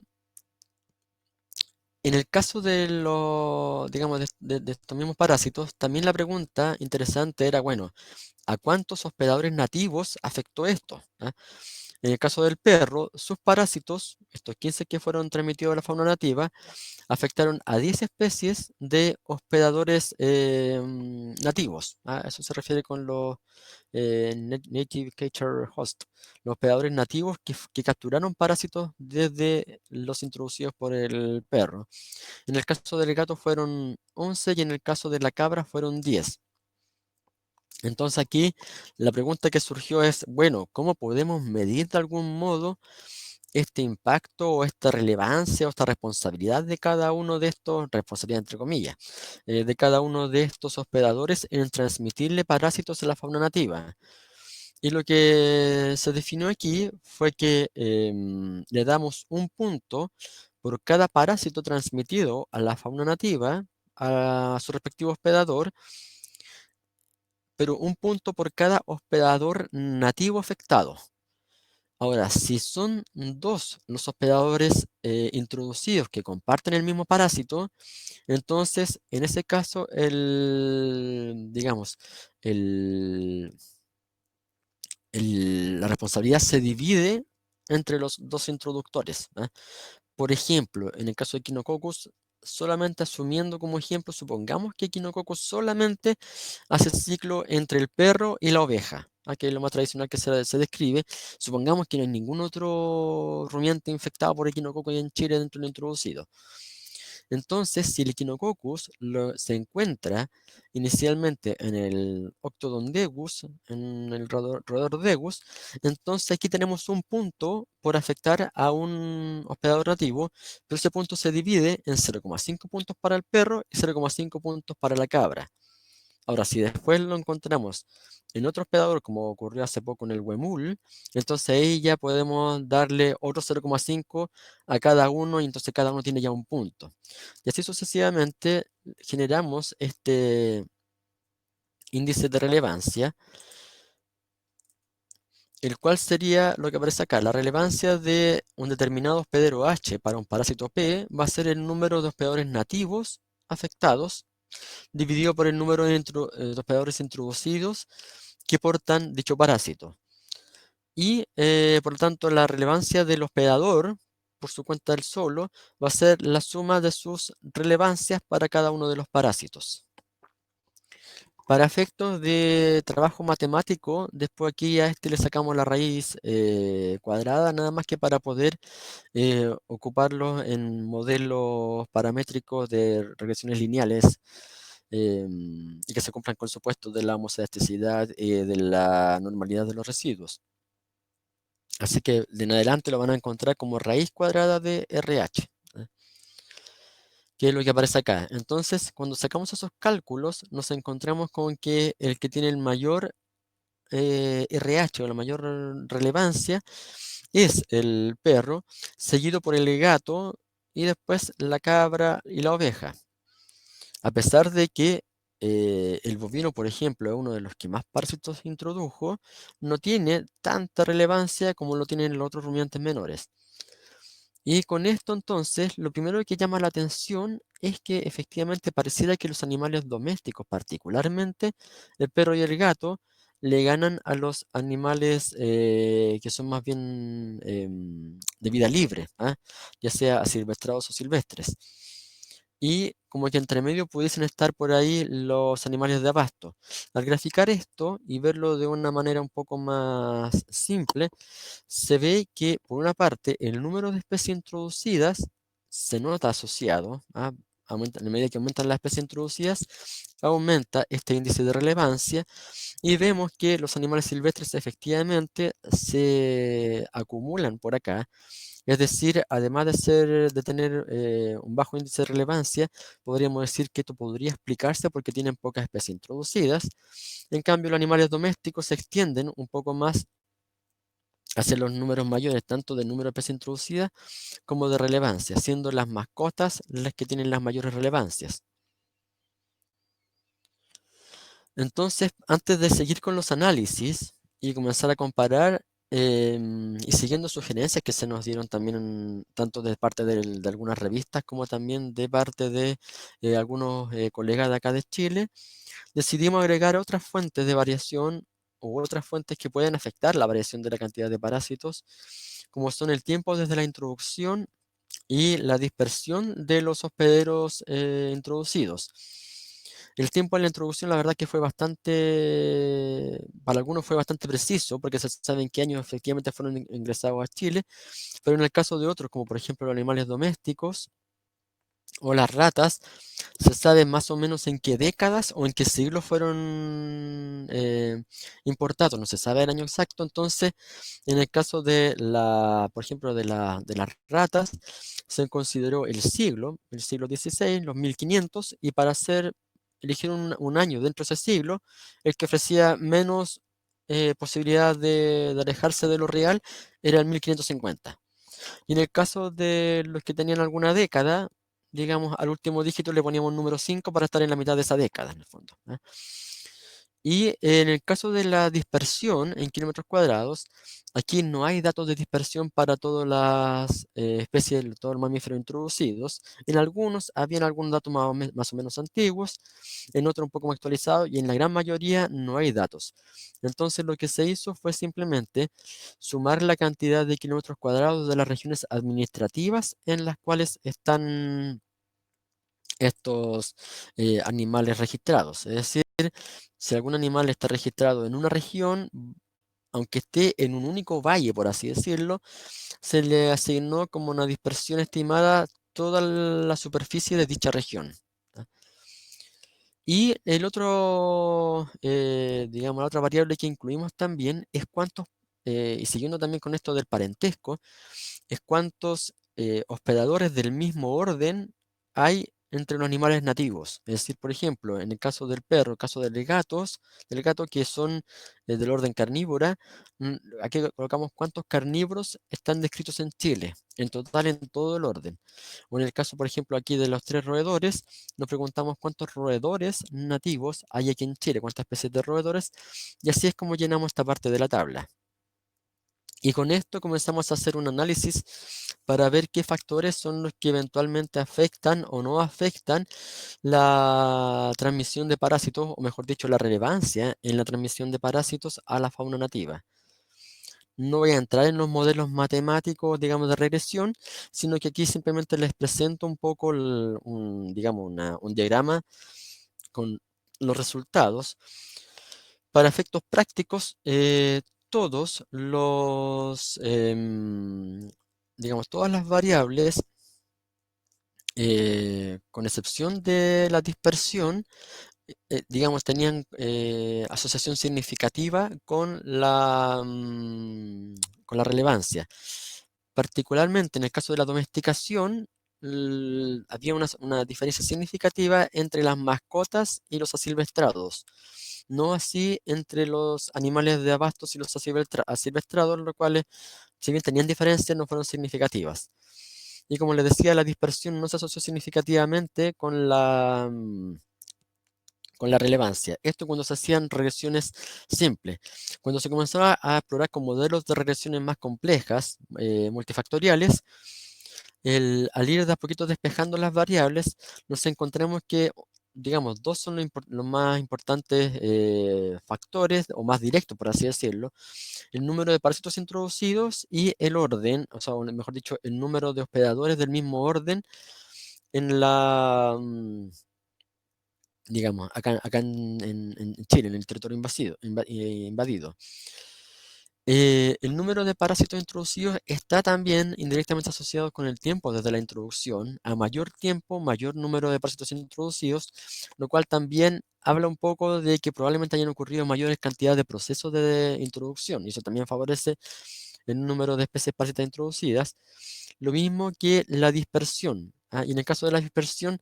el caso de los, digamos, de estos mismos parásitos, también la pregunta interesante era, bueno, ¿a cuántos hospedadores nativos afectó esto? ¿Ah? En el caso del perro, sus parásitos, estos 15 que fueron transmitidos a la fauna nativa, afectaron a 10 especies de hospedadores nativos. A eso se refiere con los native catcher host, los hospedadores nativos que capturaron parásitos desde los introducidos por el perro. En el caso del gato fueron 11 y en el caso de la cabra fueron 10. Entonces aquí la pregunta que surgió es, bueno, ¿cómo podemos medir de algún modo este impacto o esta relevancia o esta responsabilidad de cada uno de estos, responsabilidad entre comillas, de cada uno de estos hospedadores en transmitirle parásitos a la fauna nativa? Y lo que se definió aquí fue que le damos un punto por cada parásito transmitido a la fauna nativa, a su respectivo hospedador, pero un punto por cada hospedador nativo afectado. Ahora, si son dos los hospedadores introducidos que comparten el mismo parásito, entonces en ese caso digamos, la responsabilidad se divide entre los dos introductores. ¿Ah? Por ejemplo, en el caso de Echinococcus, solamente asumiendo como ejemplo, supongamos que Echinococcus solamente hace ciclo entre el perro y la oveja, que es lo más tradicional que se describe. Supongamos que no hay ningún otro rumiante infectado por Echinococcus en Chile dentro de lo introducido. Entonces, si el Echinococcus se encuentra inicialmente en el Octodondegus, en el roedor Degus, entonces aquí tenemos un punto por afectar a un hospedador nativo, pero ese punto se divide en 0,5 puntos para el perro y 0,5 puntos para la cabra. Ahora, si después lo encontramos en otro hospedador, como ocurrió hace poco en el Huemul, entonces ahí ya podemos darle otro 0,5 a cada uno y entonces cada uno tiene ya un punto. Y así sucesivamente generamos este índice de relevancia, el cual sería lo que aparece acá. La relevancia de un determinado hospedero H para un parásito P va a ser el número de hospedadores nativos afectados dividido por el número de hospedadores introducidos que portan dicho parásito. Y por lo tanto la relevancia del hospedador por su cuenta del solo va a ser la suma de sus relevancias para cada uno de los parásitos. Para efectos de trabajo matemático, después aquí a este le sacamos la raíz cuadrada, nada más que para poder ocuparlo en modelos paramétricos de regresiones lineales y que se cumplan con el supuesto de la homocedasticidad de la normalidad de los residuos. Así que de en adelante lo van a encontrar como raíz cuadrada de RH, que es lo que aparece acá. Entonces, cuando sacamos esos cálculos, nos encontramos con que el que tiene el mayor RH o la mayor relevancia es el perro, seguido por el gato y después la cabra y la oveja. A pesar de que el bovino, por ejemplo, es uno de los que más parásitos introdujo, no tiene tanta relevancia como lo tienen los otros rumiantes menores. Y con esto entonces, lo primero que llama la atención es que efectivamente pareciera que los animales domésticos, particularmente el perro y el gato, le ganan a los animales que son más bien de vida libre, ya sea asilvestrados o silvestres. Y como que entre medio pudiesen estar por ahí los animales de abasto. Al graficar esto y verlo de una manera un poco más simple, se ve que, por una parte, el número de especies introducidas se nota asociado, en medida que aumentan las especies introducidas, aumenta este índice de relevancia y vemos que los animales silvestres efectivamente se acumulan por acá. Es decir, además de tener un bajo índice de relevancia, podríamos decir que esto podría explicarse porque tienen pocas especies introducidas. En cambio, los animales domésticos se extienden un poco más hacia los números mayores, tanto de número de especies introducidas como de relevancia, siendo las mascotas las que tienen las mayores relevancias. Entonces, antes de seguir con los análisis y comenzar a comparar, y siguiendo sugerencias que se nos dieron también tanto de parte de algunas revistas como también de parte de algunos colegas de acá de Chile, decidimos agregar otras fuentes de variación u otras fuentes que pueden afectar la variación de la cantidad de parásitos, como son el tiempo desde la introducción y la dispersión de los hospederos introducidos. El tiempo en la introducción, la verdad que fue para algunos fue bastante preciso, porque se sabe en qué años efectivamente fueron ingresados a Chile, pero en el caso de otros, como por ejemplo los animales domésticos o las ratas, se sabe más o menos en qué décadas o en qué siglos fueron importados, no se sabe el año exacto. Entonces, en el caso por ejemplo, de las ratas, se consideró el siglo XVI, los 1500, y para elegir un año dentro de ese siglo, el que ofrecía menos posibilidad de alejarse de lo real era el 1550. Y en el caso de los que tenían alguna década, digamos, al último dígito le poníamos un número 5 para estar en la mitad de esa década, en el fondo. Y en el caso de la dispersión en kilómetros cuadrados, aquí no hay datos de dispersión para todas las especies, todos los mamíferos introducidos. En algunos habían algunos datos más o menos antiguos, en otros un poco más actualizados, y en la gran mayoría no hay datos. Entonces lo que se hizo fue simplemente sumar la cantidad de kilómetros cuadrados de las regiones administrativas en las cuales están estos animales registrados. Es decir, si algún animal está registrado en una región, aunque esté en un único valle, por así decirlo, se le asignó como una dispersión estimada toda la superficie de dicha región. ¿Ya? Y el otro, digamos, la otra variable que incluimos también es cuántos, y siguiendo también con esto del parentesco, es cuántos hospedadores del mismo orden hay entre los animales nativos. Es decir, por ejemplo, en el caso del perro, el caso de los del gato que son del orden carnívora, aquí colocamos cuántos carnívoros están descritos en Chile, en total en todo el orden. O en el caso, por ejemplo, aquí de los 3 roedores, nos preguntamos cuántos roedores nativos hay aquí en Chile, cuántas especies de roedores, y así es como llenamos esta parte de la tabla. Y con esto comenzamos a hacer un análisis para ver qué factores son los que eventualmente afectan o no afectan la transmisión de parásitos, o mejor dicho, la relevancia en la transmisión de parásitos a la fauna nativa. No voy a entrar en los modelos matemáticos, digamos, de regresión, sino que aquí simplemente les presento un poco, digamos, un diagrama con los resultados. Para efectos prácticos, todos digamos, todas las variables, con excepción de la dispersión, digamos, tenían asociación significativa con la relevancia. Particularmente en el caso de la domesticación, había una diferencia significativa entre las mascotas y los asilvestrados. No así entre los animales de abastos y los asilvestrados, los cuales, si bien tenían diferencias, no fueron significativas. Y como les decía, la dispersión no se asoció significativamente con la relevancia. Esto cuando se hacían regresiones simples. Cuando se comenzaba a explorar con modelos de regresiones más complejas, multifactoriales, al ir de a poquito despejando las variables, nos encontramos que, digamos, dos son los más importantes factores, o más directos, por así decirlo: el número de parásitos introducidos y el orden, o sea, mejor dicho, el número de hospedadores del mismo orden en digamos, acá en Chile, en el territorio invadido. El número de parásitos introducidos está también indirectamente asociado con el tiempo desde la introducción. A mayor tiempo, mayor número de parásitos introducidos, lo cual también habla un poco de que probablemente hayan ocurrido mayores cantidades de procesos de introducción, y eso también favorece el número de especies parásitas introducidas. Lo mismo que la dispersión. Y en el caso de la dispersión,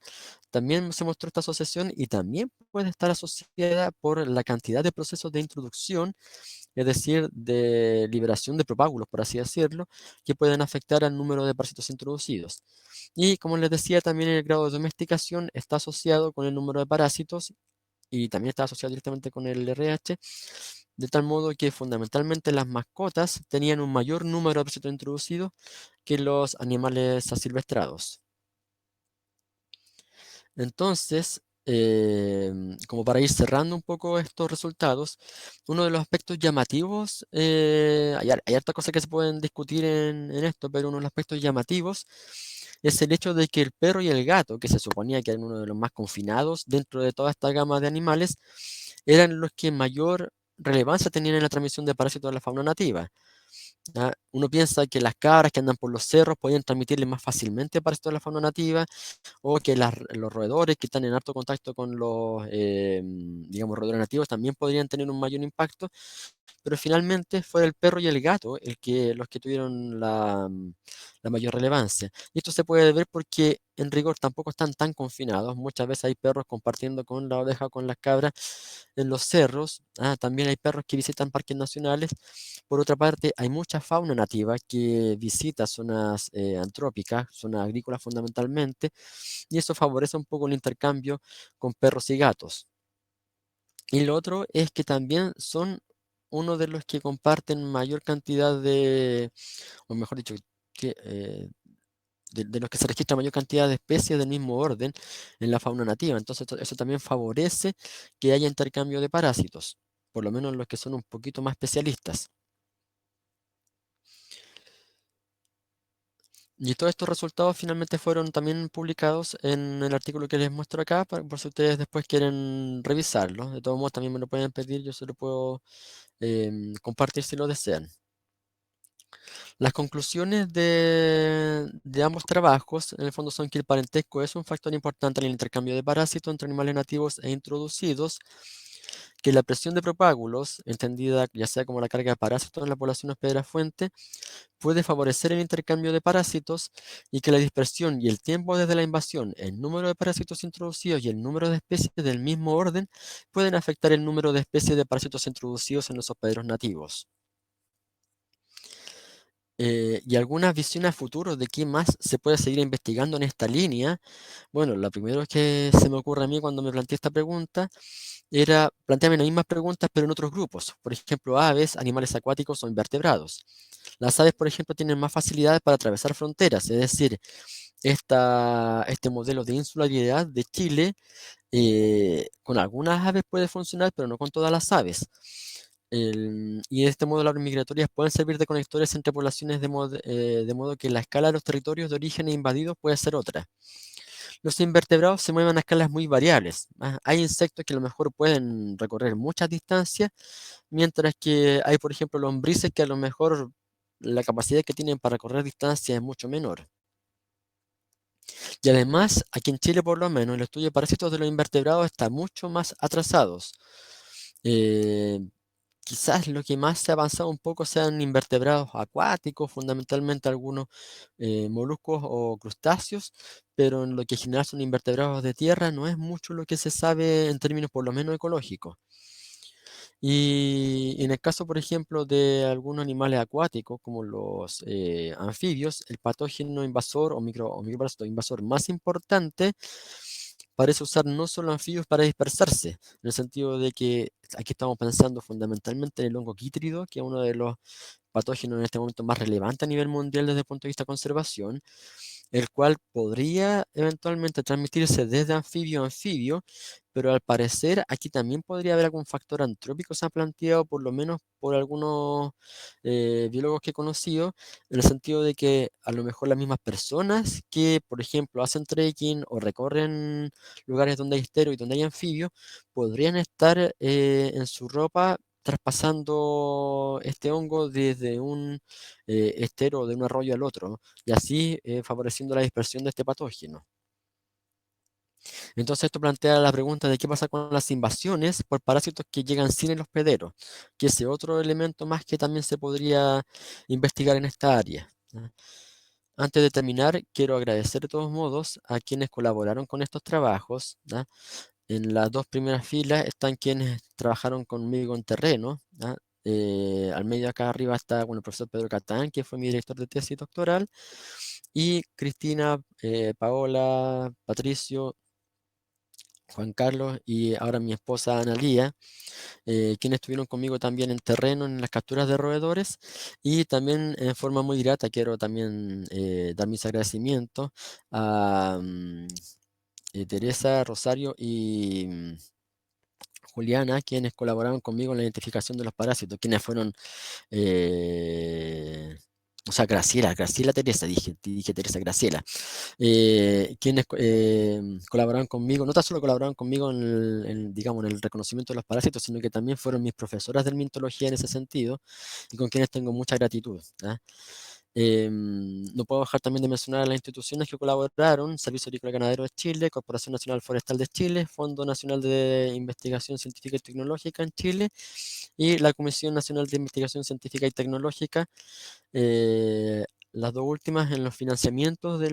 también se mostró esta asociación, y también puede estar asociada por la cantidad de procesos de introducción, es decir, de liberación de propágulos, por así decirlo, que pueden afectar al número de parásitos introducidos. Y como les decía, también el grado de domesticación está asociado con el número de parásitos, y también está asociado directamente con el RH, de tal modo que fundamentalmente las mascotas tenían un mayor número de parásitos introducidos que los animales asilvestrados. Entonces, como para ir cerrando un poco estos resultados, uno de los aspectos llamativos, hay harta cosa que se pueden discutir en esto, pero uno de los aspectos llamativos es el hecho de que el perro y el gato, que se suponía que eran uno de los más confinados dentro de toda esta gama de animales, eran los que mayor relevancia tenían en la transmisión de parásitos de la fauna nativa. Uno piensa que las cabras que andan por los cerros podían transmitirle más fácilmente parásitos de la fauna nativa, o que los roedores que están en harto contacto con los, digamos, roedores nativos también podrían tener un mayor impacto, pero finalmente fue el perro y el gato los que tuvieron la mayor relevancia. Y esto se puede ver porque en rigor tampoco están tan confinados. Muchas veces hay perros compartiendo con la oveja o con las cabras en los cerros. También hay perros que visitan parques nacionales. Por otra parte, hay mucha fauna nativa que visita zonas antrópicas, zonas agrícolas fundamentalmente, y eso favorece un poco el intercambio con perros y gatos. Y lo otro es que también son uno de los que comparten mayor cantidad o mejor dicho, que, de los que se registra mayor cantidad de especies del mismo orden en la fauna nativa. Entonces, eso también favorece que haya intercambio de parásitos, por lo menos los que son un poquito más especialistas. Y todos estos resultados finalmente fueron también publicados en el artículo que les muestro acá, por si ustedes después quieren revisarlo. De todos modos, también me lo pueden pedir, yo se lo puedo compartir si lo desean. Las conclusiones de ambos trabajos, en el fondo, son que el parentesco es un factor importante en el intercambio de parásitos entre animales nativos e introducidos, que la presión de propágulos, entendida ya sea como la carga de parásitos en la población hospedera fuente, puede favorecer el intercambio de parásitos, y que la dispersión y el tiempo desde la invasión, el número de parásitos introducidos y el número de especies del mismo orden pueden afectar el número de especies de parásitos introducidos en los hospederos nativos. Y algunas visiones a futuro de qué más se puede seguir investigando en esta línea. Bueno, lo primero que se me ocurre a mí cuando me planteé esta pregunta era plantearme las mismas preguntas, pero en otros grupos. Por ejemplo, aves, animales acuáticos o invertebrados. Las aves, por ejemplo, tienen más facilidades para atravesar fronteras, es decir, este modelo de insularidad de Chile, con algunas aves puede funcionar, pero no con todas las aves. Y de este modo las aves migratorias pueden servir de conectores entre poblaciones de modo que la escala de los territorios de origen invadidos puede ser otra. Los invertebrados se mueven a escalas muy variables. Hay insectos que a lo mejor pueden recorrer muchas distancias, mientras que hay, por ejemplo, lombrices que a lo mejor la capacidad que tienen para recorrer distancias es mucho menor. Y además, aquí en Chile por lo menos, el estudio de parásitos de los invertebrados está mucho más atrasados. Eh, Quizás lo que más se ha avanzado un poco sean invertebrados acuáticos, fundamentalmente algunos moluscos o crustáceos, pero en lo que en general son invertebrados de tierra no es mucho lo que se sabe en términos por lo menos ecológicos. Y en el caso, por ejemplo, de algunos animales acuáticos, como los anfibios, el patógeno invasor o microparásito invasor más importante parece usar no solo anfibios para dispersarse, en el sentido de que aquí estamos pensando fundamentalmente en el hongo quítrido, que es uno de los patógeno en este momento más relevante a nivel mundial desde el punto de vista de conservación, el cual podría eventualmente transmitirse desde anfibio a anfibio, pero al parecer aquí también podría haber algún factor antrópico, se ha planteado por lo menos por algunos biólogos que he conocido, en el sentido de que a lo mejor las mismas personas que, por ejemplo, hacen trekking o recorren lugares donde hay estero y donde hay anfibios, podrían estar en su ropa traspasando este hongo desde un estero de un arroyo al otro, y así favoreciendo la dispersión de este patógeno. Entonces esto plantea la pregunta de qué pasa con las invasiones por parásitos que llegan sin el hospedero, que es otro elemento más que también se podría investigar en esta área. Antes de terminar, quiero agradecer de todos modos a quienes colaboraron con estos trabajos. En las dos primeras filas están quienes trabajaron conmigo en terreno. Al medio acá arriba está el profesor Pedro Catán, que fue mi director de tesis doctoral, y Cristina, Paola, Patricio, Juan Carlos y ahora mi esposa Analía, quienes estuvieron conmigo también en terreno en las capturas de roedores. Y también en forma muy grata quiero también dar mis agradecimientos a Teresa, Rosario y Juliana, quienes colaboraron conmigo en la identificación de los parásitos, quienes fueron, o sea, Graciela, Teresa, dije Teresa, Graciela, quienes colaboraron conmigo, no tan solo colaboraron conmigo digamos, en el reconocimiento de los parásitos, sino que también fueron mis profesoras de hermitología en ese sentido, y con quienes tengo mucha gratitud. No puedo dejar también de mencionar a las instituciones que colaboraron: Servicio Agrícola y Ganadero de Chile, Corporación Nacional Forestal de Chile, Fondo Nacional de Investigación Científica y Tecnológica en Chile y la Comisión Nacional de Investigación Científica y Tecnológica, las dos últimas en los financiamientos de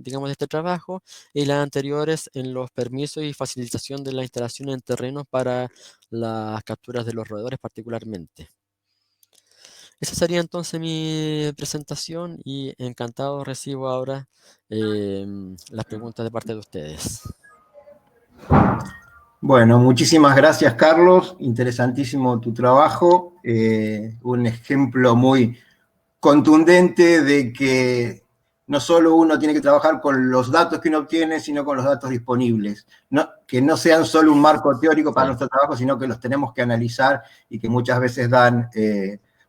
digamos, de este trabajo, y las anteriores en los permisos y facilitación de la instalación en terrenos para las capturas de los roedores particularmente. Esa sería entonces mi presentación y encantado recibo ahora las preguntas de parte de ustedes. Bueno, muchísimas gracias, Carlos. Interesantísimo tu trabajo. Un ejemplo muy contundente de que no solo uno tiene que trabajar con los datos que uno obtiene, sino con los datos disponibles. Que no sean solo un marco teórico para nuestro trabajo, sino que los tenemos que analizar y que muchas veces dan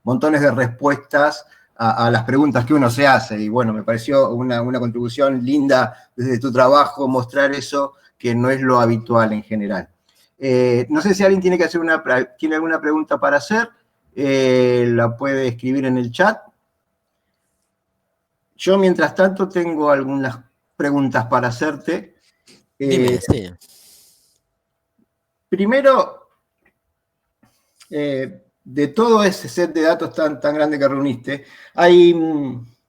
montones de respuestas a las preguntas que uno se hace. Y bueno, me pareció una contribución linda desde tu trabajo mostrar eso, que no es lo habitual en general. No sé si alguien tiene alguna pregunta para hacer, la puede escribir en el chat. Yo, mientras tanto, tengo algunas preguntas para hacerte. Dime, sí. Primero, de todo ese set de datos tan grande que reuniste, hay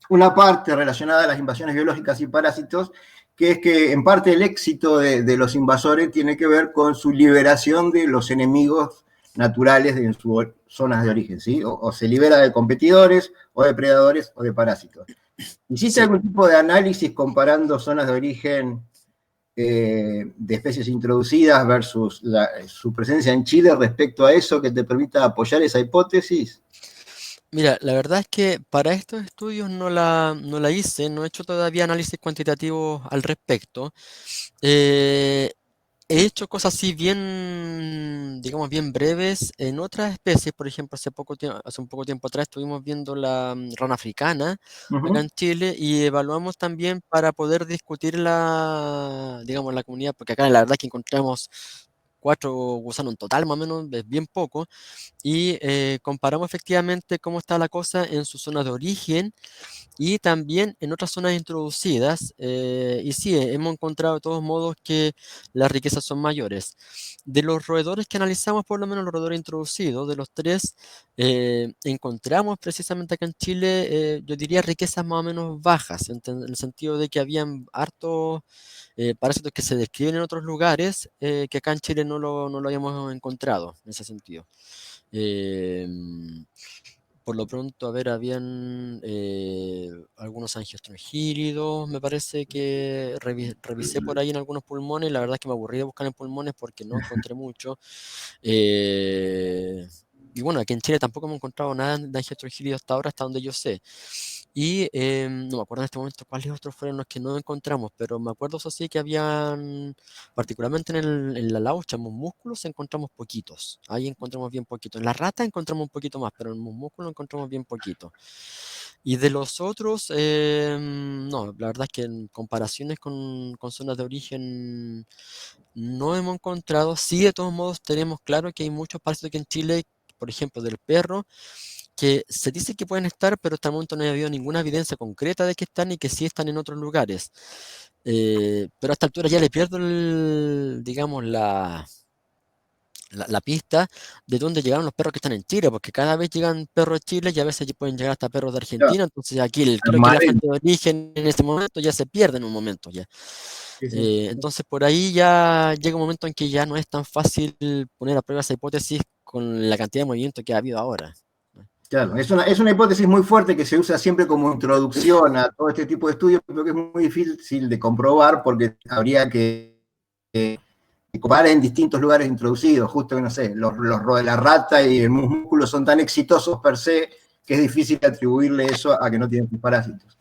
una parte relacionada a las invasiones biológicas y parásitos, que es que en parte el éxito de los invasores tiene que ver con su liberación de los enemigos naturales de sus zonas de origen, ¿sí? O se libera de competidores, o de predadores, o de parásitos. ¿Hiciste algún tipo de análisis comparando zonas de origen de especies introducidas versus su presencia en Chile respecto a eso, que te permita apoyar esa hipótesis? Mira, la verdad es que para estos estudios no la hice, no he hecho todavía análisis cuantitativos al respecto. He hecho cosas así bien, digamos, bien breves en otras especies. Por ejemplo, hace un poco tiempo atrás estuvimos viendo la rana africana acá en Chile, y evaluamos también para poder discutir digamos, la comunidad, porque acá la verdad es que encontramos 4 gusanos en total, más o menos, es bien poco, y comparamos efectivamente cómo está la cosa en su zona de origen y también en otras zonas introducidas, y sí, hemos encontrado de todos modos que las riquezas son mayores. De los roedores que analizamos, por lo menos los roedores introducidos, de los 3, encontramos precisamente acá en Chile, yo diría, riquezas más o menos bajas, en el sentido de que habían hartos parásitos que se describen en otros lugares, que acá en Chile no lo habíamos encontrado, en ese sentido. Por lo pronto, a ver, habían algunos angiostrongílidos, me parece que revisé por ahí en algunos pulmones. La verdad es que me aburrí de buscar en pulmones porque no encontré mucho. Y bueno, aquí en Chile tampoco hemos encontrado nada de angiostrongílidos hasta ahora, hasta donde yo sé. Y no me acuerdo en este momento cuáles otros fueron los que no encontramos, pero me acuerdo, eso sí, que habían, particularmente en la laucha, en los músculos, encontramos poquitos. Ahí encontramos bien poquito. En la rata encontramos un poquito más, pero en los músculos encontramos bien poquito. Y de los otros, no, la verdad es que en comparaciones con zonas de origen no hemos encontrado. Sí, de todos modos, tenemos claro que hay muchos parásitos aquí en Chile, por ejemplo, del perro, que se dice que pueden estar, pero hasta el momento no ha habido ninguna evidencia concreta de que están y que sí están en otros lugares. Pero a esta altura ya le pierdo, digamos, la pista de dónde llegaron los perros que están en Chile, porque cada vez llegan perros de Chile y a veces pueden llegar hasta perros de Argentina, entonces aquí creo que la fuente de origen en este momento ya se pierde en un momento ya. Entonces por ahí ya llega un momento en que ya no es tan fácil poner a prueba esa hipótesis con la cantidad de movimiento que ha habido ahora. Claro, es una hipótesis muy fuerte que se usa siempre como introducción a todo este tipo de estudios, pero que es muy difícil de comprobar porque habría que comparar en distintos lugares introducidos. Justo que, no sé, los de la rata y el músculo son tan exitosos per se que es difícil atribuirle eso a que no tienen sus parásitos.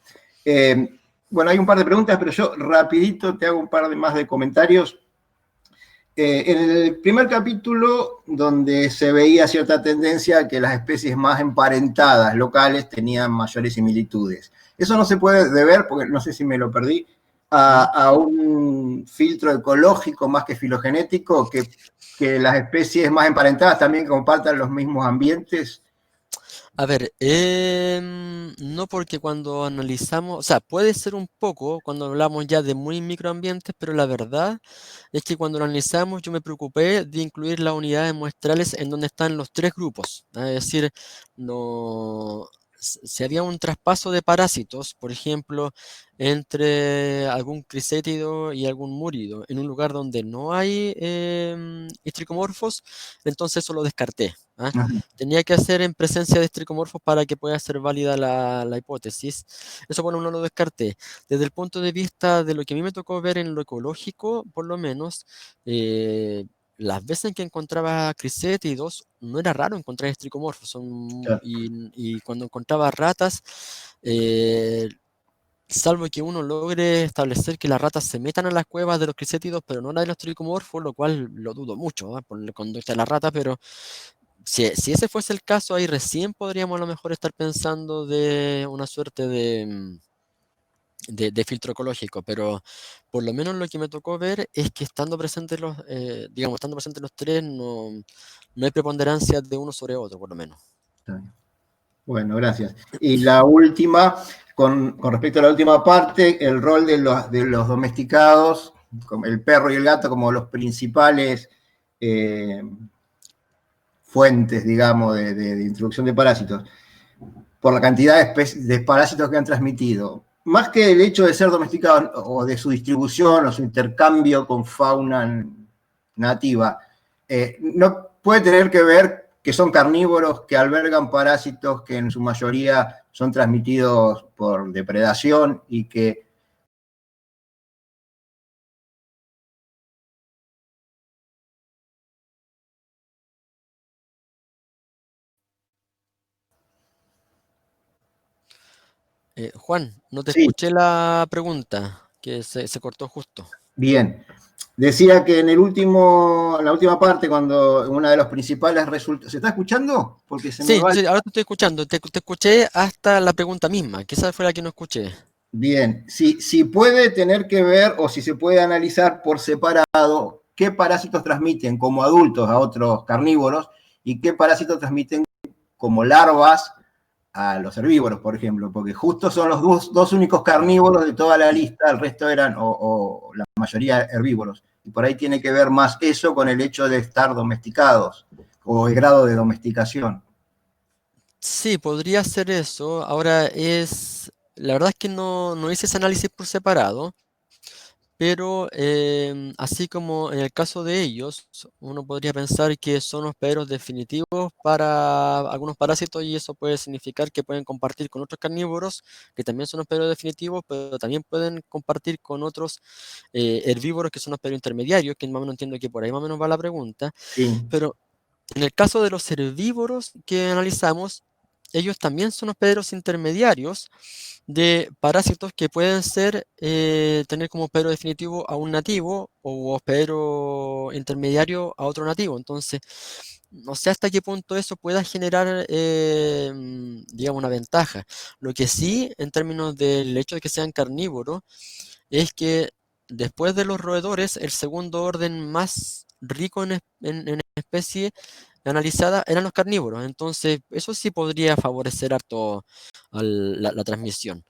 bueno, hay un par de preguntas, pero yo rapidito te hago un par de más de comentarios. En el primer capítulo, donde se veía cierta tendencia a que las especies más emparentadas locales tenían mayores similitudes. Eso no se puede deber, porque no sé si me lo perdí, a un filtro ecológico más que filogenético, que las especies más emparentadas también compartan los mismos ambientes. A ver, no, porque cuando analizamos, o sea, puede ser un poco cuando hablamos ya de muy microambientes, pero la verdad es que cuando lo analizamos yo me preocupé de incluir las unidades muestrales en donde están los tres grupos. Es decir, no, si había un traspaso de parásitos, por ejemplo, entre algún crisétido y algún múrido, en un lugar donde no hay histricomorfos, entonces eso lo descarté. ¿Ah? Tenía que hacer en presencia de estricomorfos para que pueda ser válida la hipótesis. Eso, bueno, no lo descarté. Desde el punto de vista de lo que a mí me tocó ver en lo ecológico, por lo menos, las veces en que encontraba crisétidos, no era raro encontrar estricomorfos. Claro. Y cuando encontraba ratas, salvo que uno logre establecer que las ratas se metan a las cuevas de los crisétidos, pero no de los tricomorfos, lo cual lo dudo mucho, por la conducta de la rata, pero si ese fuese el caso, ahí recién podríamos a lo mejor estar pensando de una suerte de filtro ecológico, pero por lo menos lo que me tocó ver es que estando presentes digamos, estando presentes los tres, no hay preponderancia de uno sobre otro, por lo menos. Bueno, gracias. Y la última, con respecto a la última parte, el rol de los domesticados, como el perro y el gato, como los principales fuentes, digamos, de introducción de parásitos, por la cantidad de parásitos que han transmitido. Más que el hecho de ser domesticados o de su distribución o su intercambio con fauna nativa, no puede tener que ver que son carnívoros que albergan parásitos que en su mayoría son transmitidos por depredación y que Juan, no te sí, escuché la pregunta, que se cortó justo. bien. Decía que en la última parte, cuando una de los principales resultados... ¿Se está escuchando? Porque se me Sí, va... sí, ahora te estoy escuchando, te escuché hasta la pregunta misma, que esa fue la que no escuché. Bien, si puede tener que ver o si se puede analizar por separado qué parásitos transmiten como adultos a otros carnívoros y qué parásitos transmiten como larvas a los herbívoros, por ejemplo, porque justo son los dos únicos carnívoros de toda la lista, el resto eran, o la mayoría, herbívoros. Y por ahí tiene que ver más eso con el hecho de estar domesticados o el grado de domesticación. Sí, podría ser eso. Ahora la verdad es que no hice ese análisis por separado, pero así como en el caso de ellos, uno podría pensar que son hospederos definitivos para algunos parásitos y eso puede significar que pueden compartir con otros carnívoros que también son hospederos definitivos, pero también pueden compartir con otros herbívoros que son hospederos intermediarios, que más o menos entiendo que por ahí más o menos va la pregunta. Sí. Pero en el caso de los herbívoros que analizamos, ellos también son hospederos intermediarios de parásitos que pueden tener como hospedero definitivo a un nativo o hospedero intermediario a otro nativo. Entonces, no sé hasta qué punto eso pueda generar, digamos, una ventaja. Lo que sí, en términos del hecho de que sean carnívoros, es que después de los roedores, el segundo orden más rico en especie analizada eran los carnívoros. Entonces, eso sí podría favorecer harto la transmisión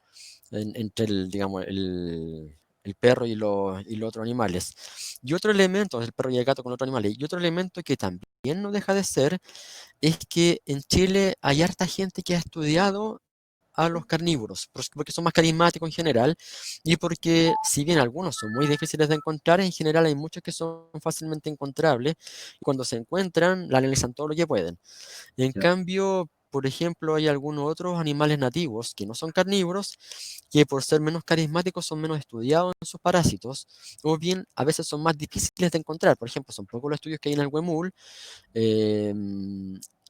entre digamos, el perro y los otros animales. Y otro elemento, el perro y el gato con otros animales, y otro elemento que también no deja de ser, es que en Chile hay harta gente que ha estudiado a los carnívoros, porque son más carismáticos en general, y porque si bien algunos son muy difíciles de encontrar, en general hay muchos que son fácilmente encontrables, y cuando se encuentran, la analizan todo lo que pueden. En cambio, por ejemplo, hay algunos otros animales nativos que no son carnívoros, que por ser menos carismáticos son menos estudiados en sus parásitos, o bien a veces son más difíciles de encontrar. Por ejemplo, son pocos los estudios que hay en el huemul,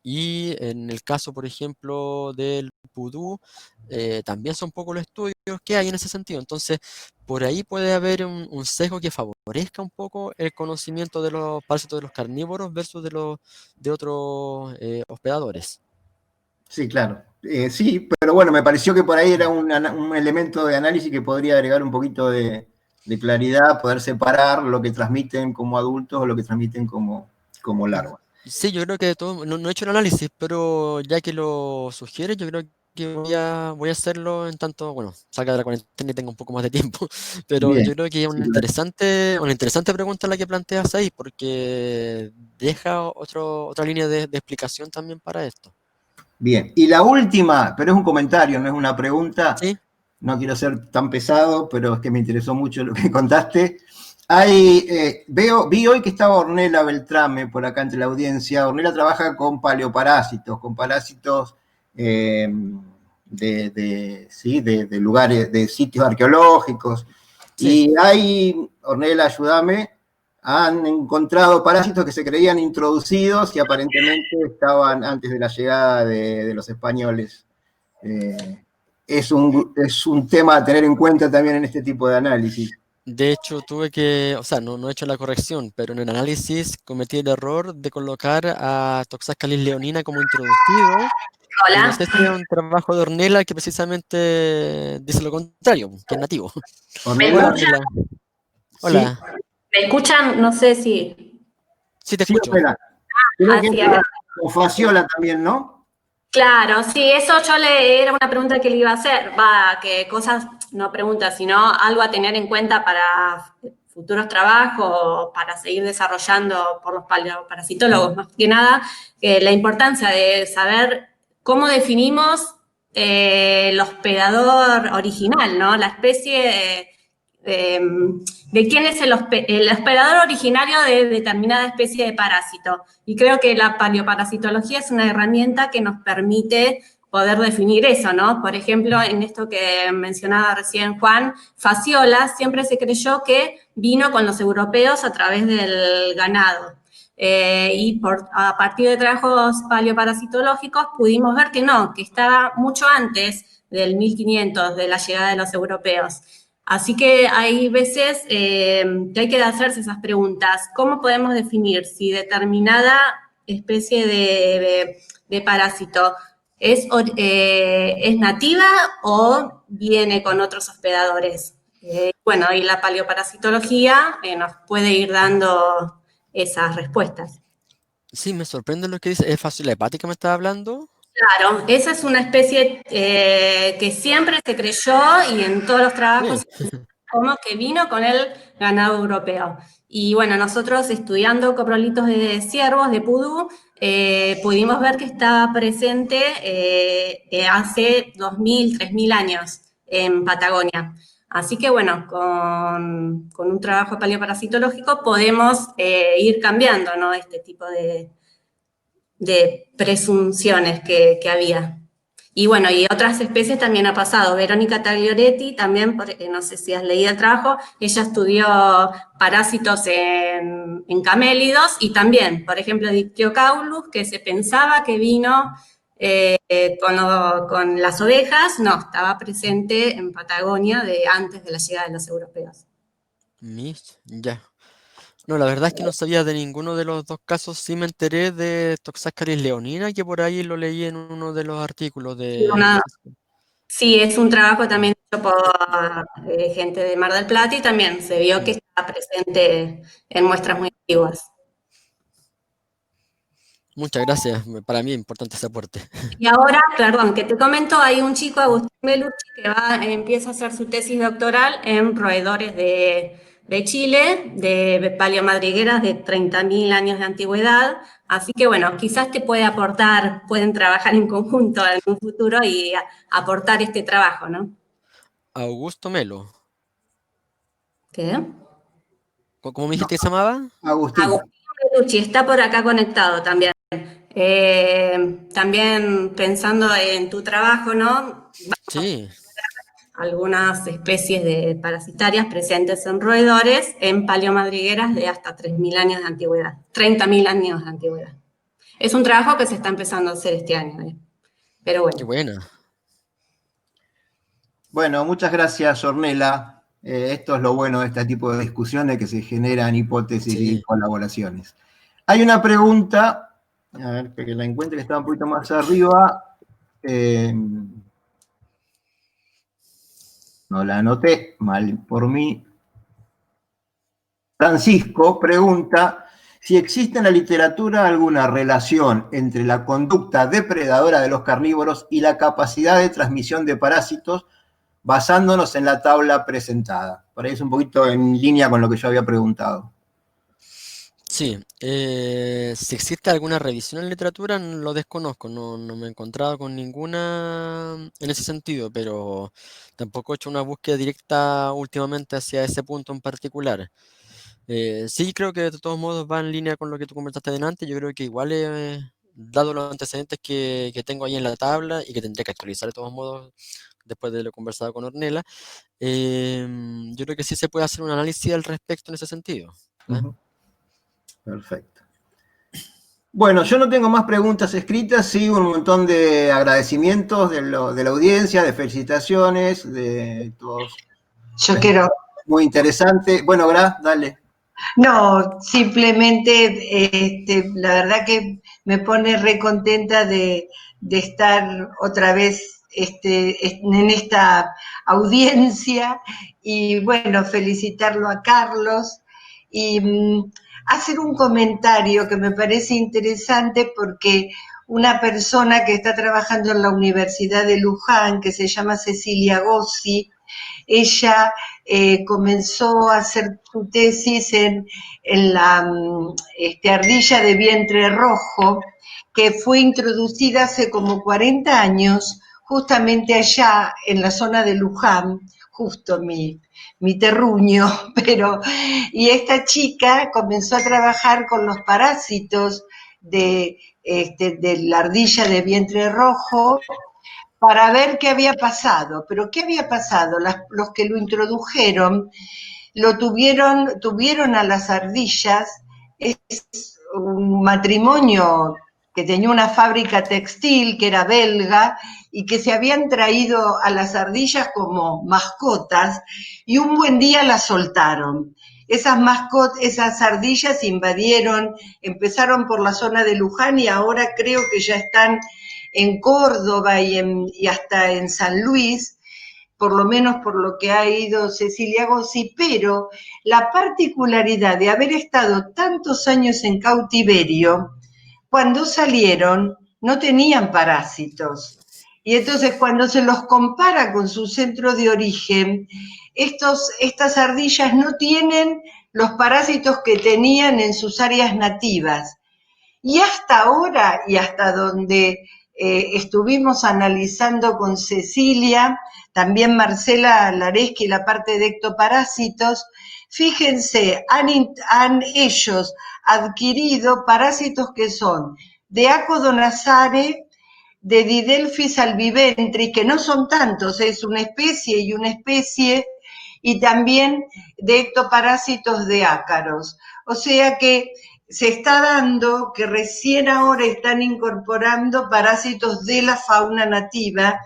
y en el caso, por ejemplo, del Pudú, también son pocos los estudios que hay en ese sentido. Entonces, por ahí puede haber un sesgo que favorezca un poco el conocimiento de los parásitos de los carnívoros versus de otros hospedadores. Sí, claro. Sí, pero bueno, me pareció que por ahí era un elemento de análisis que podría agregar un poquito de claridad, poder separar lo que transmiten como adultos o lo que transmiten como larvas. Sí, yo creo que todo, no he hecho el análisis, pero ya que lo sugiere, yo creo que voy a hacerlo en tanto, bueno, salga de la cuarentena y tenga un poco más de tiempo. Pero Bien, yo creo que es sí, claro. una interesante pregunta la que planteas ahí, porque deja otra línea de explicación también para esto. Bien. Y la última, pero es un comentario, no es una pregunta. Sí, No quiero ser tan pesado, pero es que me interesó mucho lo que contaste. Vi hoy que estaba Ornella Beltrame por acá entre la audiencia. Ornella trabaja con paleoparásitos, con parásitos sí, de lugares, de sitios arqueológicos. sí. Y Ornella, ayúdame, han encontrado parásitos que se creían introducidos y aparentemente estaban antes de la llegada de los españoles. Es un tema a tener en cuenta también en este tipo de análisis. De hecho, o sea, no he hecho la corrección, pero en el análisis cometí el error de colocar a Toxacalis leonina como introducido. Y no Hola, sé si es un trabajo de Ornella que precisamente dice lo contrario, que es nativo. ¿me Hola, Ornella, escuchan? Ornella. sí, Hola. ¿Me escuchan? No sé si. Sí, te sí, escucho. Ornella. Creo que Así acá. entra con Faciola también, ¿no? Claro, sí, eso yo le era una pregunta que le iba a hacer. Va, que cosas, no preguntas, sino algo a tener en cuenta para futuros trabajos, para seguir desarrollando por los paleoparasitólogos, más que nada, la importancia de saber cómo definimos el hospedador original, ¿no? La especie de quién es el hospedador originario de determinada especie de parásito. Y creo que la paleoparasitología es una herramienta que nos permite poder definir eso, ¿no? Por ejemplo, en esto que mencionaba recién Juan, Faciola siempre se creyó que vino con los europeos a través del ganado. A partir de trabajos paleoparasitológicos pudimos ver que no, que estaba mucho antes del 1500, de la llegada de los europeos. Así que hay veces que hay que hacerse esas preguntas. ¿Cómo podemos definir si determinada especie de parásito es nativa o viene con otros hospedadores? Bueno, y la paleoparasitología nos puede ir dando esas respuestas. Sí, me sorprende lo que dice. ¿Es Faciola hepática me estaba hablando? Claro, esa es una especie que siempre se creyó y en todos los trabajos Sí. como que vino con el ganado europeo. Y bueno, nosotros estudiando coprolitos de ciervos de Pudú, pudimos ver que estaba presente hace 2000, 3000 años en Patagonia. Así que bueno, con un trabajo paleoparasitológico podemos ir cambiando, ¿no? Este tipo de presunciones que había. Y bueno, y otras especies también ha pasado. Verónica Taglioretti también, no sé si has leído el trabajo, ella estudió parásitos en camélidos y también, por ejemplo, Dictyocaulus, que se pensaba que vino con las ovejas, no, estaba presente en Patagonia antes de la llegada de los europeos. Ya. No, la verdad es que no sabía de ninguno de los dos casos. Sí me enteré de Toxacaris leonina, que por ahí lo leí en uno de los artículos de... no sé si- Sí, es un trabajo también hecho por gente de Mar del Plata y también se vio que Mm. está presente en muestras muy antiguas. Muchas gracias. Para mí es importante ese aporte. Y ahora, perdón, que te comento, hay un chico, Agustín Belucci, que empieza a hacer su tesis doctoral en roedores de Chile, de paleomadrigueras de 30.000 años de antigüedad. Así que bueno, quizás te puede aportar, pueden trabajar en conjunto en un futuro y aportar este trabajo, ¿no? Augusto Melo. ¿Qué? ¿Cómo me dijiste que se llamaba? Agustín. Agustín Belucci está por acá conectado también. También pensando en tu trabajo, ¿no? Sí. Algunas especies de parasitarias presentes en roedores en paleomadrigueras de hasta 3.000 años de antigüedad, 30.000 años de antigüedad. Es un trabajo que se está empezando a hacer este año, pero Qué bueno. buena. Bueno, muchas gracias, Ornella. Esto es lo bueno de este tipo de discusiones, que se generan hipótesis y Sí. colaboraciones. Hay una pregunta, a ver, que la encuentre, que está un poquito más arriba. No la anoté, mal por mí. Francisco pregunta si existe en la literatura alguna relación entre la conducta depredadora de los carnívoros y la capacidad de transmisión de parásitos, basándonos en la tabla presentada. Por ahí es un poquito en línea con lo que yo había preguntado. Sí, si existe alguna revisión en literatura, lo desconozco, no me he encontrado con ninguna en ese sentido, pero tampoco he hecho una búsqueda directa últimamente hacia ese punto en particular. Sí, creo que de todos modos va en línea con lo que tú comentaste delante. Yo creo que igual, dado los antecedentes que tengo ahí en la tabla y que tendré que actualizar de todos modos después de lo conversado con Ornella, yo creo que sí se puede hacer un análisis al respecto en ese sentido. ¿Ah? Perfecto. Bueno, yo no tengo más preguntas escritas, sí un montón de agradecimientos de la audiencia, de felicitaciones, de todos. Yo quiero, Muy interesante. Bueno, Gra, dale. no, simplemente, la verdad que me pone re contenta de estar otra vez en esta audiencia y bueno, felicitarlo a Carlos y hacer un comentario que me parece interesante porque una persona que está trabajando en la Universidad de Luján, que se llama Cecilia Gossi, ella comenzó a hacer su tesis en la ardilla de vientre rojo, que fue introducida hace como 40 años, justamente allá en la zona de Luján, justo mi terruño, pero, y esta chica comenzó a trabajar con los parásitos de la ardilla de vientre rojo para ver qué había pasado. Pero ¿qué había pasado? Los que lo introdujeron tuvieron a las ardillas, es un matrimonio que tenía una fábrica textil que era belga y que se habían traído a las ardillas como mascotas y un buen día las soltaron. Esas ardillas invadieron, empezaron por la zona de Luján y ahora creo que ya están en Córdoba y hasta en San Luis, por lo menos por lo que ha ido Cecilia Gossi, pero la particularidad de haber estado tantos años en cautiverio, cuando salieron no tenían parásitos. Y entonces cuando se los compara con su centro de origen, estas ardillas no tienen los parásitos que tenían en sus áreas nativas. Y hasta ahora, y hasta donde estuvimos analizando con Cecilia, también Marcela Lareschi, la parte de ectoparásitos, fíjense, han ellos adquirido parásitos que son de Acodonazare, de Didelphis albiventris, que no son tantos, es una especie y también de ectoparásitos de ácaros. O sea que se está dando que recién ahora están incorporando parásitos de la fauna nativa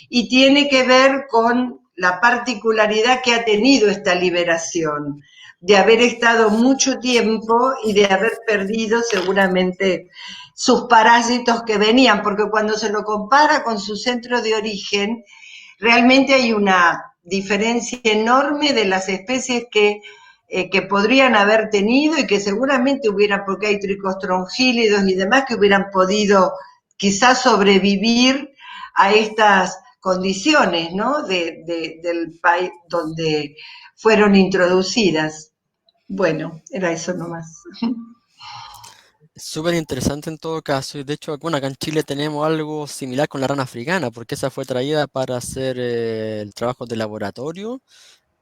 y tiene que ver con la particularidad que ha tenido esta liberación, de haber estado mucho tiempo y de haber perdido seguramente sus parásitos que venían, porque cuando se lo compara con su centro de origen, realmente hay una diferencia enorme de las especies que podrían haber tenido y que seguramente hubieran, porque hay tricostrongílidos y demás, que hubieran podido quizás sobrevivir a estas condiciones, ¿no? Del país donde fueron introducidas. Bueno, era eso nomás. Súper interesante en todo caso, y de hecho, bueno, acá en Chile tenemos algo similar con la rana africana, porque esa fue traída para hacer el trabajo de laboratorio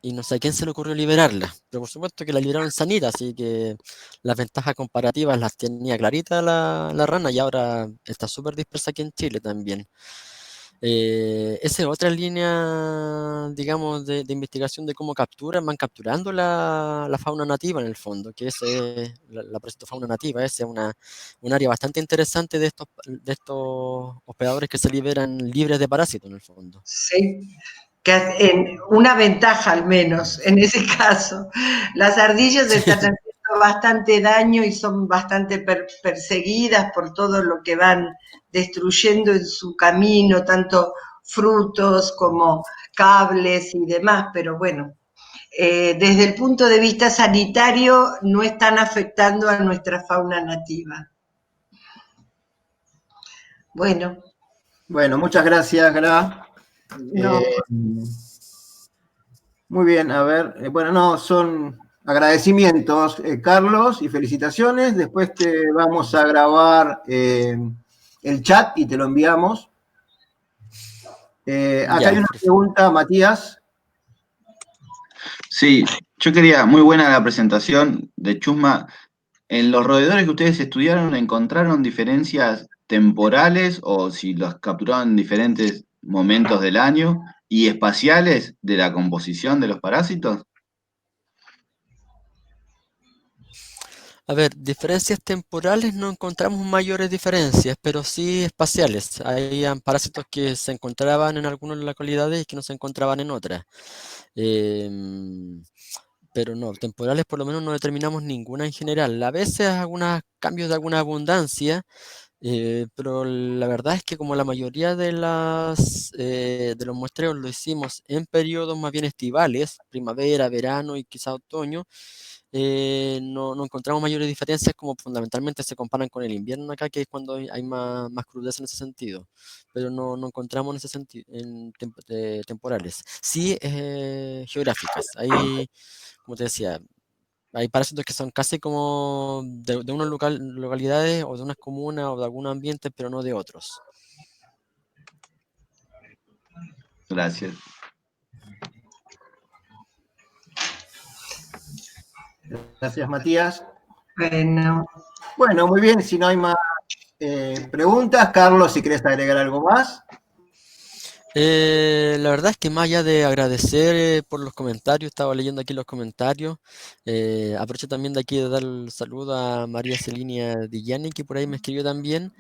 y no sé a quién se le ocurrió liberarla, pero por supuesto que la liberaron sanita, así que las ventajas comparativas las tenía clarita la rana y ahora está súper dispersa aquí en Chile también. Esa es otra línea, digamos, de investigación de cómo van capturando la fauna nativa en el fondo, que es la fauna nativa, es un área bastante interesante de estos hospedadores que se liberan libres de parásitos en el fondo. Sí, una ventaja al menos en ese caso. Las ardillas están haciendo bastante daño y son bastante perseguidas por todo lo que van destruyendo en su camino, tanto frutos como cables y demás, pero bueno, desde el punto de vista sanitario no están afectando a nuestra fauna nativa. Bueno. Bueno, muchas gracias, Gra. No. Muy bien, a ver, bueno, no, son agradecimientos, Carlos, y felicitaciones. Después te vamos a grabar el chat y te lo enviamos. Acá hay una pregunta, Matías. Sí, yo quería, muy buena la presentación de Chusma. En los roedores que ustedes estudiaron, ¿encontraron diferencias temporales o si los capturaban en diferentes momentos del año y espaciales de la composición de los parásitos? A ver, diferencias temporales no encontramos mayores diferencias, pero sí espaciales. Hay parásitos que se encontraban en algunas localidades y que no se encontraban en otras. Pero no, temporales por lo menos no determinamos ninguna en general. A veces algunos cambios de alguna abundancia, pero la verdad es que como la mayoría de los muestreos lo hicimos en periodos más bien estivales, primavera, verano y quizá otoño, no encontramos mayores diferencias como fundamentalmente se comparan con el invierno acá, que es cuando hay más crudeza en ese sentido, pero no encontramos en ese sentido en temporales. Sí, geográficas. Hay, como te decía, hay parásitos que son casi como de unas localidades o de unas comunas o de algún ambiente, pero no de otros. Gracias. Gracias, Matías. Bueno, muy bien, si no hay más preguntas, Carlos, si querés agregar algo más. La verdad es que más allá de agradecer por los comentarios, estaba leyendo aquí los comentarios, aprovecho también de aquí de dar el saludo a María Celina Dillani, que por ahí me escribió también,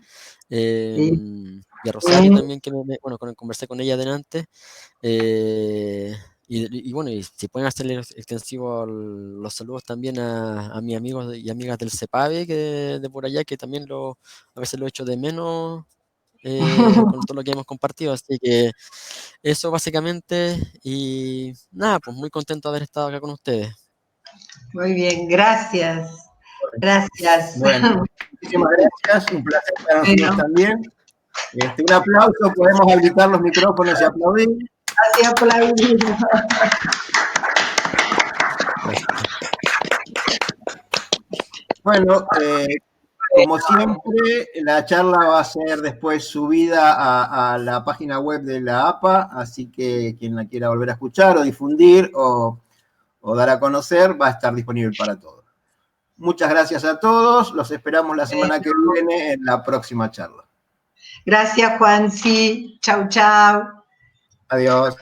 y a Rosario también, que bueno, conversé con ella adelante, y bueno, y si pueden hacerle extensivo los saludos también a mis amigos y amigas del CEPAVE, que de por allá, que también a veces lo echo de menos. Con todo lo que hemos compartido, así que eso básicamente, y nada, pues muy contento de haber estado acá con ustedes. Muy bien, gracias. Gracias. Bueno, muchísimas gracias, un placer para nosotros también. Un aplauso, podemos habilitar los micrófonos y aplaudir. Así aplaudir. Bueno, como siempre, la charla va a ser después subida a la página web de la APA, así que quien la quiera volver a escuchar o difundir o dar a conocer, va a estar disponible para todos. Muchas gracias a todos, los esperamos la semana que viene en la próxima charla. Gracias, Juanci. Chau, chau. Adiós.